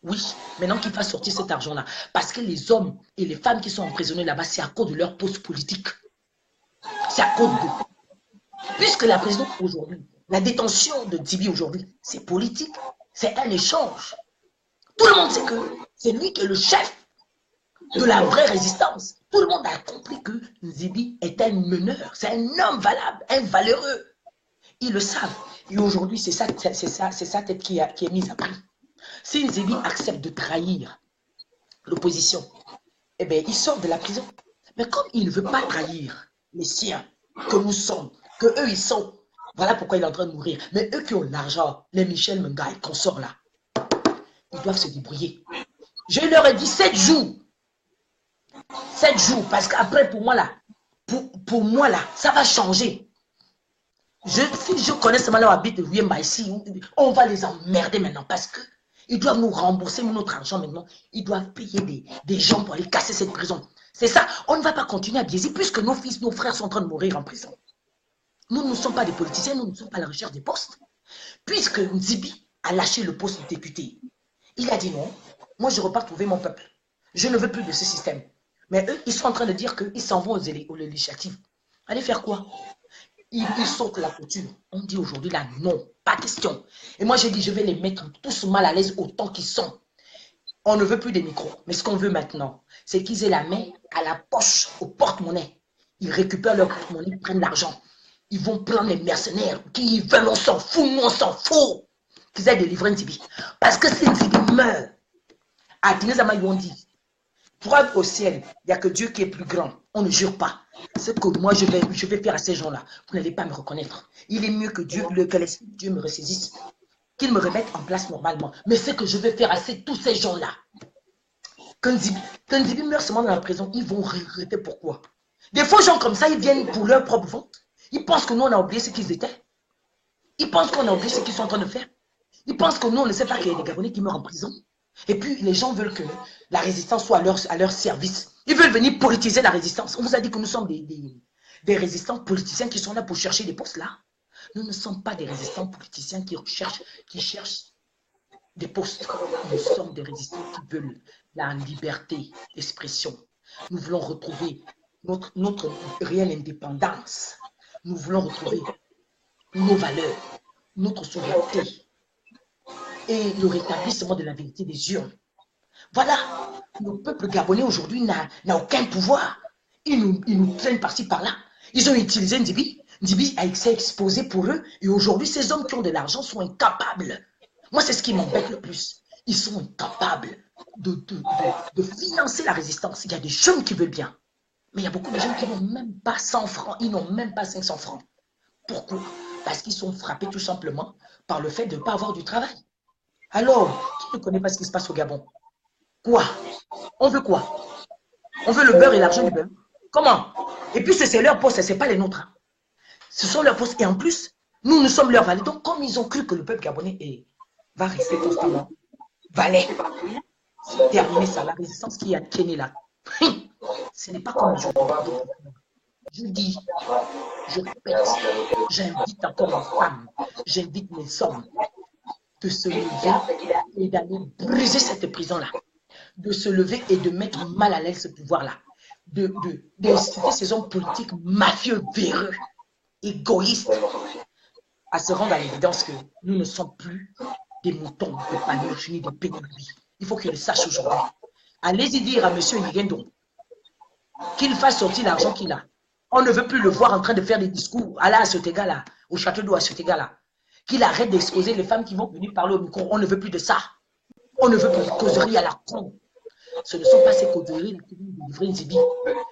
S3: Oui, maintenant qu'il va sortir cet argent-là. Parce que les hommes et les femmes qui sont emprisonnés là-bas, c'est à cause de leur poste politique. C'est à cause d'eux. Puisque la prison aujourd'hui, la détention de Zibi aujourd'hui, c'est politique. C'est un échange. Tout le monde sait que c'est lui qui est le chef de la vraie résistance. Tout le monde a compris que Zibi est un meneur. C'est un homme valable, un valeureux. Ils le savent. Et aujourd'hui, c'est sa tête qui est mise à prix. Si Nzibi accepte de trahir l'opposition, eh bien, il sort de la prison. Mais comme il ne veut pas trahir les siens, que nous sommes, que eux, ils sont, voilà pourquoi il est en train de mourir. Mais eux qui ont l'argent, les Michel Mengai, qu'on sort là, ils doivent se débrouiller. Je leur ai dit 7 jours. 7 jours, parce qu'après, pour moi, là, pour moi, là, ça va changer. Si je connais ce malheur habite de Wimba ici, on va les emmerder maintenant parce qu'ils doivent nous rembourser notre argent maintenant. Ils doivent payer des gens pour aller casser cette prison. C'est ça. On ne va pas continuer à biaiser puisque nos fils, nos frères sont en train de mourir en prison. Nous ne sommes pas des politiciens, nous ne sommes pas à la recherche des postes. Puisque Nzibi a lâché le poste de député, il a dit non, moi je repars trouver mon peuple. Je ne veux plus de ce système. Mais eux, ils sont en train de dire qu'ils s'en vont aux législatives. Allez faire quoi? Ils sautent la couture. On dit aujourd'hui là, non, pas question. Et moi, j'ai dit, je vais les mettre tous mal à l'aise autant qu'ils sont. On ne veut plus des micros. Mais ce qu'on veut maintenant, c'est qu'ils aient la main à la poche, au porte-monnaie. Ils récupèrent leur porte-monnaie, ils prennent l'argent. Ils vont prendre les mercenaires. Qui veulent, on s'en fout, nous, on s'en fout. Qu'ils aient délivré Nzibi. Parce que si Nzibi meurt, à Tinezama, ils vont dire, preuve au ciel, il n'y a que Dieu qui est plus grand. On ne jure pas. Ce que moi je vais faire à ces gens-là, vous n'allez pas me reconnaître. Il est mieux que Dieu me ressaisisse, qu'il me remette en place normalement. Mais ce que je vais faire à tous ces gens-là, quand Nzibi meurt seulement dans la prison, ils vont regretter pourquoi. Des faux gens comme ça, ils viennent pour leur propre vente. Ils pensent que nous, on a oublié ce qu'ils étaient. Ils pensent qu'on a oublié ce qu'ils sont en train de faire. Ils pensent que nous, on ne sait pas qu'il y a des Gabonais qui meurent en prison. Et puis, les gens veulent que la résistance soit à leur service. Ils veulent venir politiser la résistance. On vous a dit que nous sommes des résistants politiciens qui sont là pour chercher des postes là. Nous ne sommes pas des résistants politiciens qui cherchent des postes. Nous sommes des résistants qui veulent la liberté d'expression. Nous voulons retrouver notre réelle indépendance. Nous voulons retrouver nos valeurs, notre souveraineté et le rétablissement de la vérité des urnes. Voilà, le peuple gabonais aujourd'hui n'a aucun pouvoir. Ils nous traînent par-ci, par-là. Ils ont utilisé Nzibi. Nzibi a été exposé pour eux. Et aujourd'hui, ces hommes qui ont de l'argent sont incapables. Moi, c'est ce qui m'embête le plus. Ils sont incapables de financer la résistance. Il y a des jeunes qui veulent bien. Mais il y a beaucoup de gens qui n'ont même pas 100 francs. Ils n'ont même pas 500 francs. Pourquoi? Parce qu'ils sont frappés tout simplement par le fait de ne pas avoir du travail. Alors, qui ne connaît pas ce qui se passe au Gabon? Quoi? On veut quoi? On veut le beurre et l'argent du beurre. Comment? Et puis c'est leur poste, ce n'est pas les nôtres. Ce sont leurs postes. Et en plus, nous sommes leurs valets. Donc, comme ils ont cru que le peuple gabonais va rester constamment valet, c'est terminé ça, la résistance qui est née là. Ce n'est pas comme aujourd'hui. Je dis, je répète, j'invite encore les femmes, j'invite les hommes de se lever et d'aller briser cette prison-là. De se lever et de mettre mal à l'aise ce pouvoir-là. D'inciter ces hommes politiques mafieux, véreux, égoïstes, à se rendre à l'évidence que nous ne sommes plus des moutons, des panurges, ni des pénuries. Il faut qu'ils le sachent aujourd'hui. Allez-y dire à M. Yigendo qu'il fasse sortir l'argent qu'il a. On ne veut plus le voir en train de faire des discours à la Sotega là, au château d'eau à Sotega là. Qu'il arrête d'exposer les femmes qui vont venir parler au micro. On ne veut plus de ça. On ne veut plus de causeries à la con. Ce ne sont pas ces causeries qui vont délivrer Nzibi.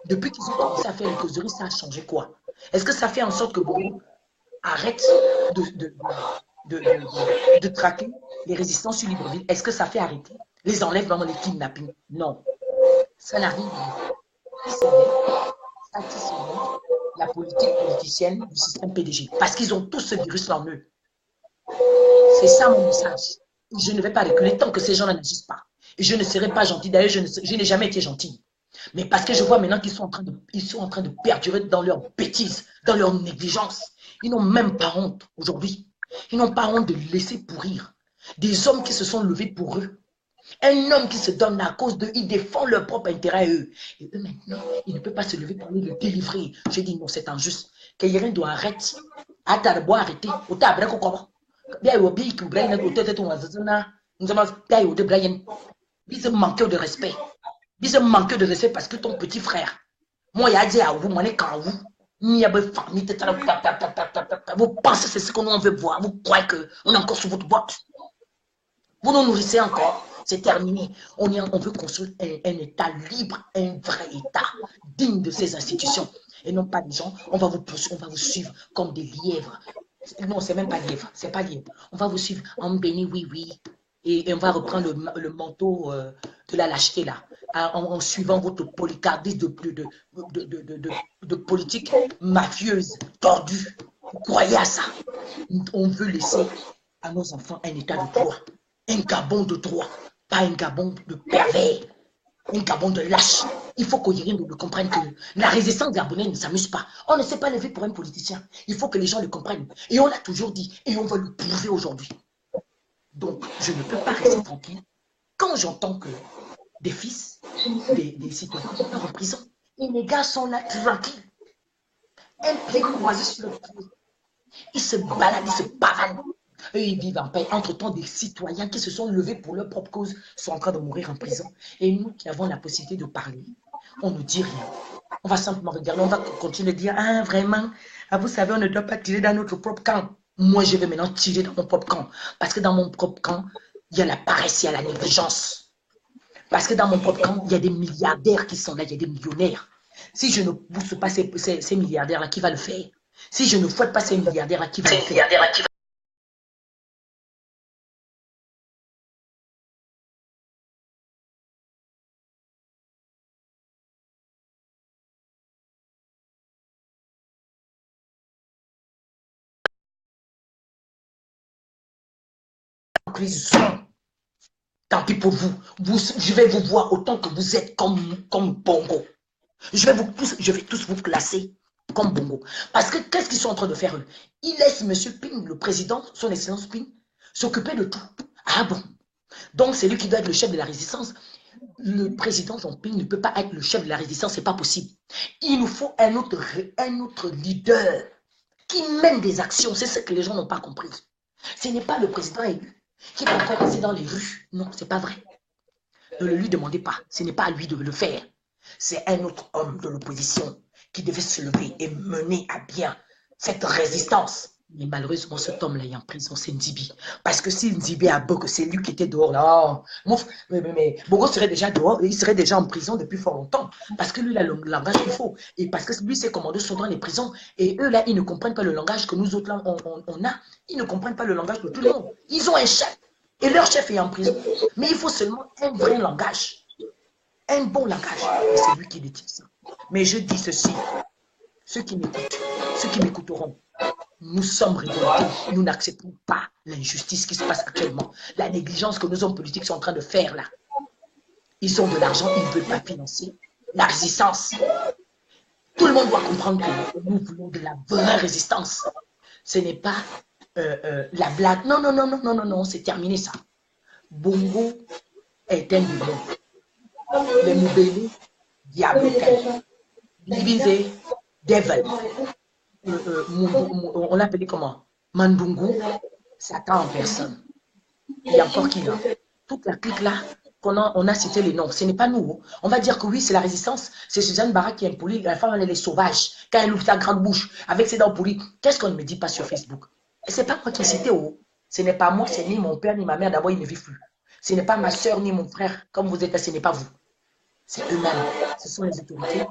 S3: Depuis qu'ils ont commencé à faire les causeries, ça a changé quoi? Est-ce que ça fait en sorte que Bongo arrête de traquer les résistants sur Libreville? Est-ce que ça fait arrêter les enlèvements, les kidnappings? Non. Ça n'arrive pas. C'est satisfaire la politique politicienne du système PDG. Parce qu'ils ont tous ce virus en eux. C'est ça mon message. Je ne vais pas reculer tant que ces gens n'agissent pas. Et je ne serai pas gentil. D'ailleurs, je n'ai jamais été gentil. Mais parce que je vois maintenant qu'ils sont en train de perdurer dans leur bêtise, dans leur négligence. Ils n'ont même pas honte aujourd'hui. Ils n'ont pas honte de laisser pourrir. Des hommes qui se sont levés pour eux. Un homme qui se donne à cause d'eux, ils défendent leur propre intérêt à eux. Et eux maintenant, ils ne peuvent pas se lever pour les délivrer. Je dis non, c'est injuste. Quelqu'un doit arrêter. Arrêter. Ils manquent de respect. Ils manquent de respect parce que ton petit frère, moi, il a dit à vous, moi, quand vous, Vous pensez que c'est ce qu'on veut voir. Vous croyez qu'on est encore sur votre boîte. Vous nous nourrissez encore. C'est terminé. On veut construire un État libre, un vrai État digne de ces institutions. Et non pas des gens, on va vous poursuivre, on va vous suivre comme des lièvres. Non, c'est même pas lièvre, c'est pas lièvre. On va vous suivre en béni, oui, oui. Et on va reprendre le manteau de la lâcheté là, en suivant votre polycardisme de politique mafieuse, tordue. Vous croyez à ça? On veut laisser à nos enfants un état de droit, un Gabon de droit, pas un Gabon de pervers, un Gabon de lâche. Il faut que les gens comprennent que la résistance gabonaise ne s'amuse pas. On ne s'est pas levé pour un politicien. Il faut que les gens le comprennent. Et on l'a toujours dit, et on va le prouver aujourd'hui. Donc, je ne peux pas rester tranquille quand j'entends que des fils, des citoyens sont en prison. Et les gars sont là tranquilles. Un pied croisé sur le pied. Ils se baladent, ils se pavanent. Eux, ils vivent en paix. Entre-temps, des citoyens qui se sont levés pour leur propre cause sont en train de mourir en prison. Et nous qui avons la possibilité de parler, on ne dit rien. On va simplement regarder, on va continuer de dire, ah, vraiment, ah, vous savez, on ne doit pas tirer dans notre propre camp. Moi, je vais maintenant tirer dans mon propre camp. Parce que dans mon propre camp, il y a la paresse, il y a la négligence. Parce que dans mon propre camp, il y a des milliardaires qui sont là, il y a des millionnaires. Si je ne pousse pas ces milliardaires-là, qui va le faire? Si je ne fouette pas ces milliardaires-là, qui va le faire? Tant pis pour vous. Je vais vous voir autant que vous êtes comme Bongo. Je vais tous vous classer comme Bongo. Parce que qu'est-ce qu'ils sont en train de faire eux? Ils laissent M. Ping, le président, son excellence Ping, s'occuper de tout. Ah bon? Donc c'est lui qui doit être le chef de la résistance. Le président Jean Ping ne peut pas être le chef de la résistance, c'est pas possible. Il nous faut un autre leader qui mène des actions. C'est ce que les gens n'ont pas compris. Ce n'est pas le président élu qui va encore passer dans les rues. Non, c'est pas vrai. Ne le lui demandez pas. Ce n'est pas à lui de le faire. C'est un autre homme de l'opposition qui devait se lever et mener à bien cette résistance. Mais malheureusement, cet homme-là est en prison, c'est Nzibi. Parce que si Nzibi a beau que c'est lui qui était dehors, là, mais Bongo serait déjà dehors, il serait déjà en prison depuis fort longtemps. Parce que lui, il a le langage qu'il faut. Et parce que lui, ses commandos sont dans les prisons. Et eux, là, ils ne comprennent pas le langage que nous autres, là, on a. Ils ne comprennent pas le langage de tout le monde. Ils ont un chef. Et leur chef est en prison. Mais il faut seulement un vrai langage. Un bon langage. Et c'est lui qui détient ça. Mais je dis ceci. Ceux qui m'écouteront, nous sommes révoltés. Nous n'acceptons pas l'injustice qui se passe actuellement. La négligence que nos hommes politiques sont en train de faire là. Ils ont de l'argent, ils ne veulent pas financer la résistance. Tout le monde doit comprendre que nous voulons de la vraie résistance. Ce n'est pas la blague. Non, non, non, non, non, non, non, c'est terminé ça. Bongo est un démon. Les Moubélé, diable. Divisé, devil. On l'appelait comment? Mandungu, Satan en personne. Il y a encore qui là? Toute la clique là, on a cité les noms. Ce n'est pas nous. On va dire que oui, c'est la résistance. C'est Suzanne Barra qui est impolie. La femme, elle est sauvage. Quand elle ouvre sa grande bouche avec ses dents polies, qu'est-ce qu'on ne me dit pas sur Facebook? Et ce n'est pas moi qui ai cité. Ce n'est pas moi, c'est ni mon père, ni ma mère. D'abord, ils ne vivent plus. Ce n'est pas ma soeur, ni mon frère. Comme vous êtes là, ce n'est pas vous. C'est eux-mêmes. Ce sont les autorités.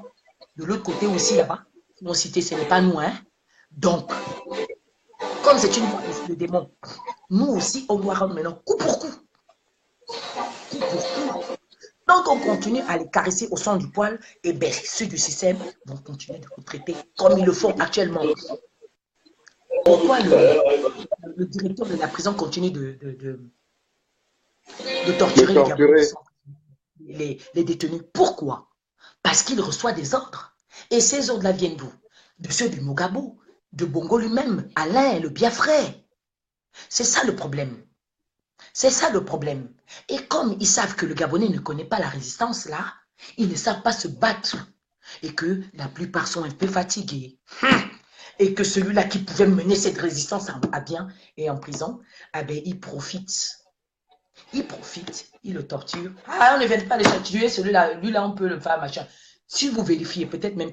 S3: De l'autre côté aussi, là-bas, qui m'ont cité, ce n'est pas nous. Hein? Donc, comme c'est une voix de démon, nous aussi, on doit rendre maintenant coup pour coup. Coup pour coup. Donc, on continue à les caresser au son du poil, et bien, ceux du système vont continuer de nous traiter comme ils le font actuellement. Pourquoi le directeur de la prison continue de torturer les détenus? Pourquoi? Parce qu'il reçoit des ordres. Et ces ordres-là viennent d'où? De ceux du Mogabo, de Bongo lui-même, Alain, le Biafrais. C'est ça le problème. C'est ça le problème. Et comme ils savent que le Gabonais ne connaît pas la résistance, là, ils ne savent pas se battre. Et que la plupart sont un peu fatigués. Et que celui-là qui pouvait mener cette résistance à bien et en prison, eh bien, il profite. Il profite, il le torture. Ah, on ne vient pas les tuer, celui-là, lui-là, on peut le faire, machin. Si vous vérifiez, peut-être même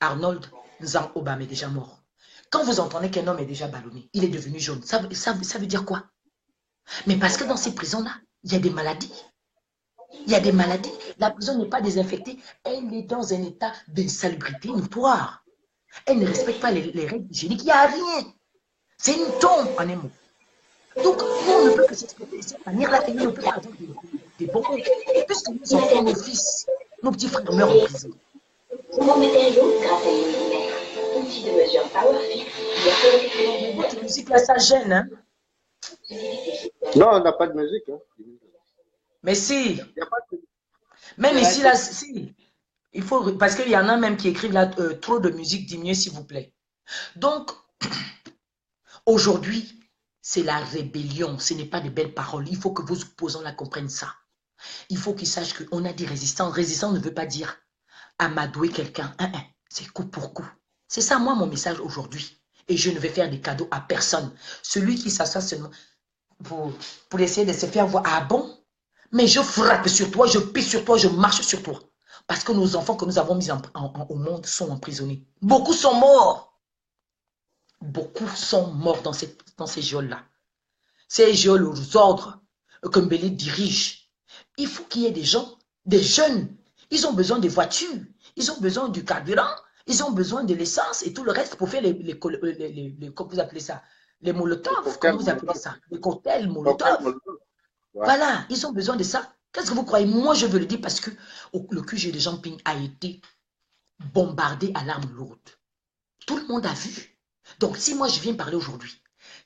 S3: Arnold, Nzang Obama est déjà mort. Quand vous entendez qu'un homme est déjà ballonné, il est devenu jaune, ça veut dire quoi? Mais parce que dans ces prisons-là, il y a des maladies. Il y a des maladies. La prison n'est pas désinfectée. Elle est dans un état d'insalubrité notoire. Elle ne respecte pas les règles hygiéniques. Il n'y a rien. C'est une tombe, en un mot. Donc, nous, on ne peut que s'exprimer de cette manière-là et nous ne peut pas avoir des bons mots. Puisque nous enfants, nos fils, nos petits frères meurent en prison.
S4: Mon matériau, grâce à une outil de mesure PowerFix,
S3: Votre musique, là, ça gêne, hein?
S1: Non, on n'a pas de musique. Hein.
S3: Mais si,
S1: Il n'y a pas de...
S3: même ici, là, si. Il faut, parce qu'il y en a même qui écrivent là, trop de musique, diminuez s'il vous plaît. Donc, aujourd'hui, c'est la rébellion, ce n'est pas de belles paroles. Il faut que vos opposants la comprennent ça. Il faut qu'ils sachent qu'on a des résistants. Résistant ne veut pas dire amadouer quelqu'un. C'est coup pour coup. C'est ça, moi, mon message aujourd'hui. Et je ne vais faire des cadeaux à personne. Celui qui s'assoit seulement pour essayer de se faire voir, ah bon? Mais je frappe sur toi, je pisse sur toi, je marche sur toi. Parce que nos enfants que nous avons mis au monde sont emprisonnés. Beaucoup sont morts. Beaucoup sont morts dans ces geôles-là. Ces geôles aux ordres que Mbele dirige. Il faut qu'il y ait des gens, des jeunes. Ils ont besoin de voitures. Ils ont besoin du carburant. Ils ont besoin de l'essence et tout le reste pour faire comment vous appelez ça? Les molotovs. Comment vous appelez ça? Les cocktails molotov. Voilà, ils ont besoin de ça. Qu'est-ce que vous croyez? Moi, je veux le dire parce que le QG de Jean-Ping a été bombardé à l'arme lourde. Tout le monde a vu. Donc, si moi, je viens parler aujourd'hui,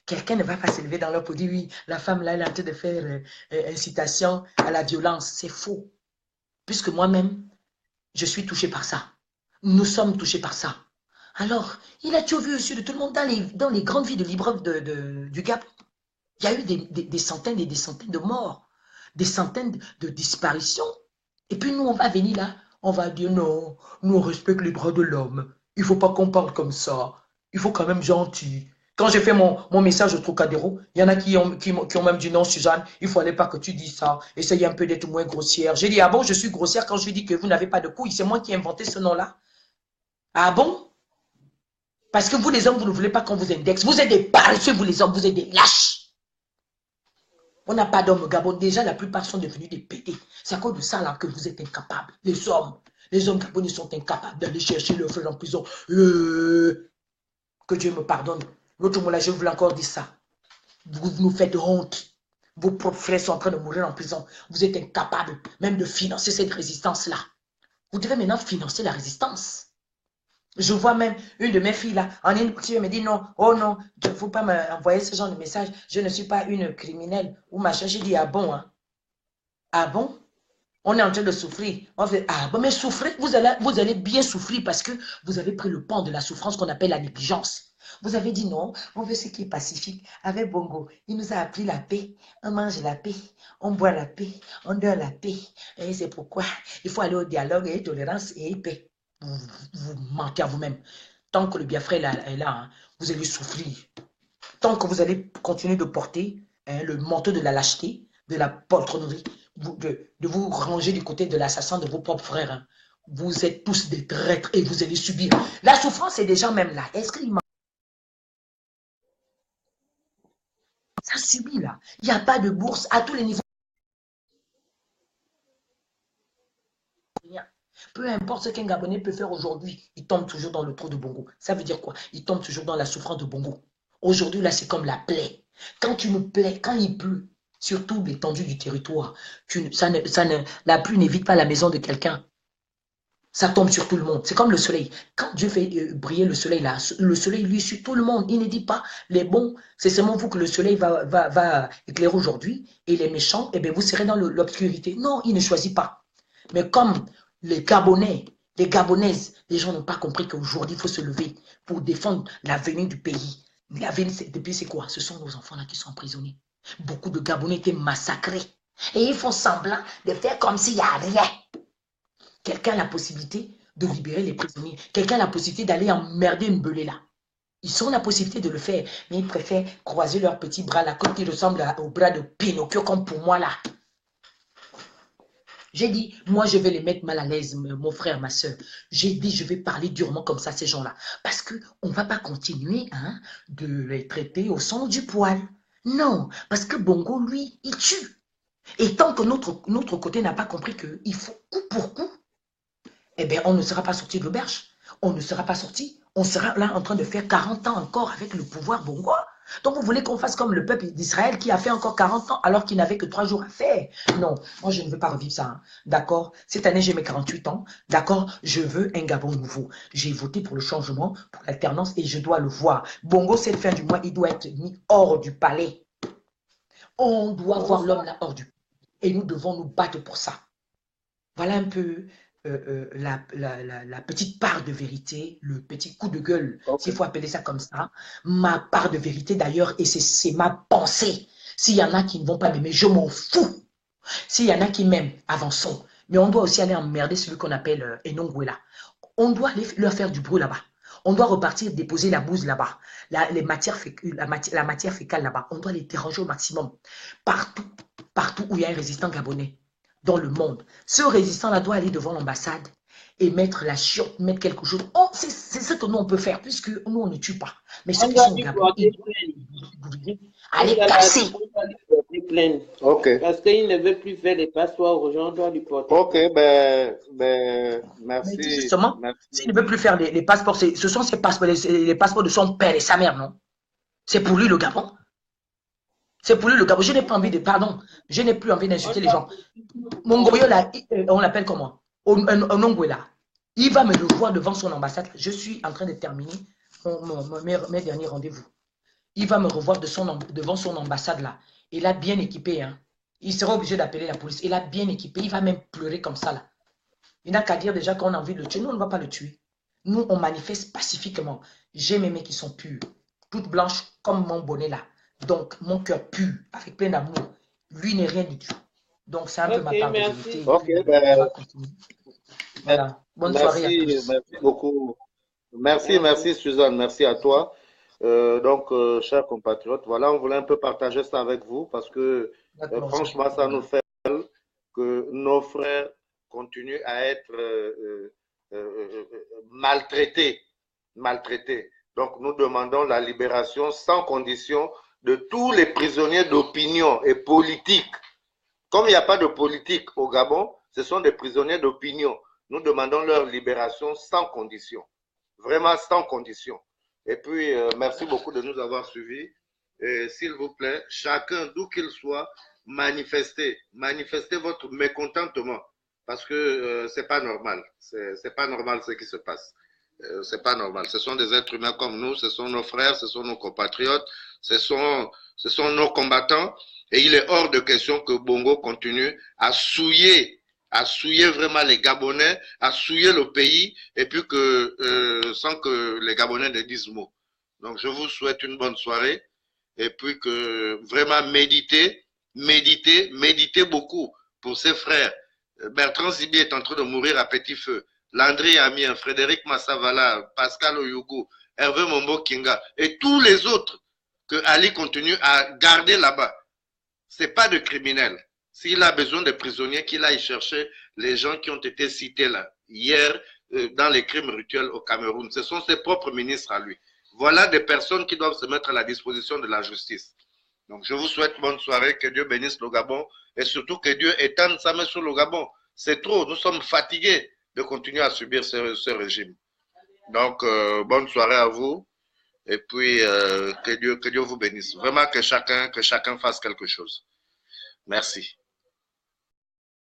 S3: quelqu'un ne va pas se lever dans l'eau pour dire, oui, la femme là, elle est en train de faire incitation à la violence. C'est faux. Puisque moi-même, je suis touché par ça. Nous sommes touchés par ça. Alors, il a tout vu au-dessus de tout le monde dans les grandes villes de libre du Gabon. Il y a eu des centaines et des centaines de morts, des centaines de disparitions. Et puis nous, on va venir là, on va dire non, nous on respecte les droits de l'homme. Il ne faut pas qu'on parle comme ça. Il faut quand même gentil. Quand j'ai fait mon message au Trocadéro, il y en a qui ont même dit non, Suzanne, il ne fallait pas que tu dises ça. Essaye un peu d'être moins grossière. J'ai dit, ah bon, je suis grossière quand je lui dis que vous n'avez pas de couilles. C'est moi qui ai inventé ce nom-là. Ah bon? Parce que vous les hommes, vous ne voulez pas qu'on vous indexe. Vous êtes des paresseux, vous les hommes, vous êtes des lâches. On n'a pas d'hommes au Gabon. Déjà, la plupart sont devenus des pétés. C'est à cause de ça là que vous êtes incapables. Les hommes gabonais sont incapables d'aller chercher leur frère en prison. Que Dieu me pardonne. L'autre mot là, je voulais encore dire ça. Vous nous faites honte. Vos propres frères sont en train de mourir en prison. Vous êtes incapables même de financer cette résistance-là. Vous devez maintenant financer la résistance. Je vois même une de mes filles là, en une qui me dit non, oh non, il ne faut pas m'envoyer ce genre de message, je ne suis pas une criminelle ou machin. J'ai dit, ah bon, hein? Ah bon? On est en train de souffrir. On fait, ah bon, mais souffrez, vous allez bien souffrir parce que vous avez pris le pan de la souffrance qu'on appelle la négligence. Vous avez dit non, on veut ce qui est pacifique. Avec Bongo, il nous a appris la paix. On mange la paix, on boit la paix, on dort la paix. Et c'est pourquoi il faut aller au dialogue et tolérance et paix. Vous mentez à vous-même. Tant que le Biafra est là, hein, vous allez souffrir. Tant que vous allez continuer de porter le manteau de la lâcheté, de la poltronnerie, de vous ranger du côté de l'assassin de vos propres frères, hein, vous êtes tous des traîtres et vous allez subir. La souffrance est déjà même là. Est-ce qu'il ça subit là? Il n'y a pas de bourse à tous les niveaux. Peu importe ce qu'un Gabonais peut faire aujourd'hui, il tombe toujours dans le trou de Bongo. Ça veut dire quoi? Il tombe toujours dans la souffrance de Bongo. Aujourd'hui, là, c'est comme la plaie. Quand tu me plais, quand il pleut, surtout l'étendue du territoire, la pluie n'évite pas la maison de quelqu'un. Ça tombe sur tout le monde. C'est comme le soleil. Quand Dieu fait briller le soleil, là, le soleil, lui, sur tout le monde. Il ne dit pas, les bons, c'est seulement vous que le soleil va éclairer aujourd'hui, et les méchants, eh bien, vous serez dans l'obscurité. Non, il ne choisit pas. Mais comme les Gabonais, les Gabonaises, les gens n'ont pas compris qu'aujourd'hui, il faut se lever pour défendre l'avenir du pays. L'avenir, depuis, c'est quoi? Ce sont nos enfants-là qui sont emprisonnés. Beaucoup de Gabonais étaient massacrés. Et ils font semblant de faire comme s'il n'y a rien. Quelqu'un a la possibilité de libérer les prisonniers. Quelqu'un a la possibilité d'aller emmerder Mbele là. Ils ont la possibilité de le faire, mais ils préfèrent croiser leurs petits bras là, comme ils ressemblent au bras de Pinocchio, comme pour moi là. J'ai dit, moi, je vais les mettre mal à l'aise, mon frère, ma soeur. J'ai dit, je vais parler durement comme ça, ces gens-là. Parce qu'on ne va pas continuer hein, de les traiter au son du poil. Non, parce que Bongo, lui, il tue. Et tant que notre côté n'a pas compris qu'il faut coup pour coup, eh bien, on ne sera pas sorti de l'auberge. On ne sera pas sorti. On sera là en train de faire 40 ans encore avec le pouvoir Bongo. Donc, vous voulez qu'on fasse comme le peuple d'Israël qui a fait encore 40 ans alors qu'il n'avait que 3 jours à faire? Non, moi, je ne veux pas revivre ça. Hein. D'accord? Cette année, j'ai mes 48 ans. D'accord? Je veux un Gabon nouveau. J'ai voté pour le changement, pour l'alternance et je dois le voir. Bongo, cette fin du mois, il doit être mis hors du palais. On doit voir l'homme là hors du palais. Et nous devons nous battre pour ça. Voilà un peu la petite part de vérité, le petit coup de gueule, s'il faut appeler ça comme ça. Ma part de vérité d'ailleurs, et c'est ma pensée. S'il y en a qui ne vont pas m'aimer, je m'en fous. S'il y en a qui m'aiment, avançons. Mais on doit aussi aller emmerder celui qu'on appelle Enongwela. On doit aller leur faire du bruit là-bas. On doit repartir déposer la bouse là-bas, la matière fécale là-bas. On doit les déranger au maximum. Partout où il y a un résistant gabonais dans le monde. Ce résistant-là doit aller devant l'ambassade et mettre la chiotte, mettre quelque chose. Oh, c'est ce que nous, on peut faire, puisque nous, on ne tue pas. Mais ceux qui sont au Gabon, allez casser.
S1: Ok.
S2: Parce qu'il ne veut plus faire les passoires aux gens, on doit lui porter.
S1: Ok, merci.
S3: Mais justement,
S1: merci.
S3: s'il ne veut plus faire les passeports, ce sont ses passeports, les passeports de son père et sa mère, non? C'est pour lui le Gabon. C'est pour lui le Gabon. Je n'ai pas envie de, pardon, je n'ai plus envie d'insulter les gens. Mon goyo là, on l'appelle comment? Onongwela. Il va me le voir devant son ambassade. Je suis en train de terminer mes derniers rendez-vous. Il va me revoir devant son ambassade là. Il a bien équipé. Hein. Il sera obligé d'appeler la police. Il a bien équipé. Il va même pleurer comme ça là. Il n'a qu'à dire déjà qu'on a envie de le tuer. Nous, on ne va pas le tuer. Nous, on manifeste pacifiquement. J'ai mes mains qui sont pures. Toutes blanches comme mon bonnet là. Donc, mon cœur pur, avec plein d'amour. Lui n'est rien du tout. Donc, c'est un peu ma part de vérité.
S1: Ok,
S3: voilà. Bonne soirée à tous.
S1: Merci beaucoup. Merci Suzanne, merci à toi. Chers compatriotes, voilà, on voulait un peu partager ça avec vous parce que franchement, ça nous fait que nos frères continuent à être maltraités. Donc, nous demandons la libération sans condition de tous les prisonniers d'opinion et politique. Comme il n'y a pas de politique au Gabon, ce sont des prisonniers d'opinion. Nous demandons leur libération sans condition. Vraiment sans condition. Et puis, merci beaucoup de nous avoir suivis. S'il vous plaît, chacun, d'où qu'il soit, manifestez votre mécontentement. Parce que c'est pas normal. C'est pas normal ce qui se passe. C'est pas normal. Ce sont des êtres humains comme nous, ce sont nos frères, ce sont nos compatriotes, ce sont nos combattants. Et il est hors de question que Bongo continue à souiller vraiment les Gabonais, à souiller le pays, et puis sans que les Gabonais ne disent mot. Donc je vous souhaite une bonne soirée, et puis que vraiment méditez beaucoup pour ses frères. Bertrand Zibi est en train de mourir à petit feu. Landry Amien, Frédéric Massavala, Pascal Oyugu, Hervé Mombo Kinga, et tous les autres que Ali continue à garder là-bas. Ce n'est pas de criminels. S'il a besoin de prisonniers, qu'il aille chercher les gens qui ont été cités là, hier, dans les crimes rituels au Cameroun. Ce sont ses propres ministres à lui. Voilà des personnes qui doivent se mettre à la disposition de la justice. Donc, je vous souhaite bonne soirée, que Dieu bénisse le Gabon, et surtout que Dieu étende sa main sur le Gabon. C'est trop, nous sommes fatigués de continuer à subir ce régime. Donc, bonne soirée à vous, et puis que Dieu vous bénisse. Vraiment que chacun fasse quelque chose. Merci.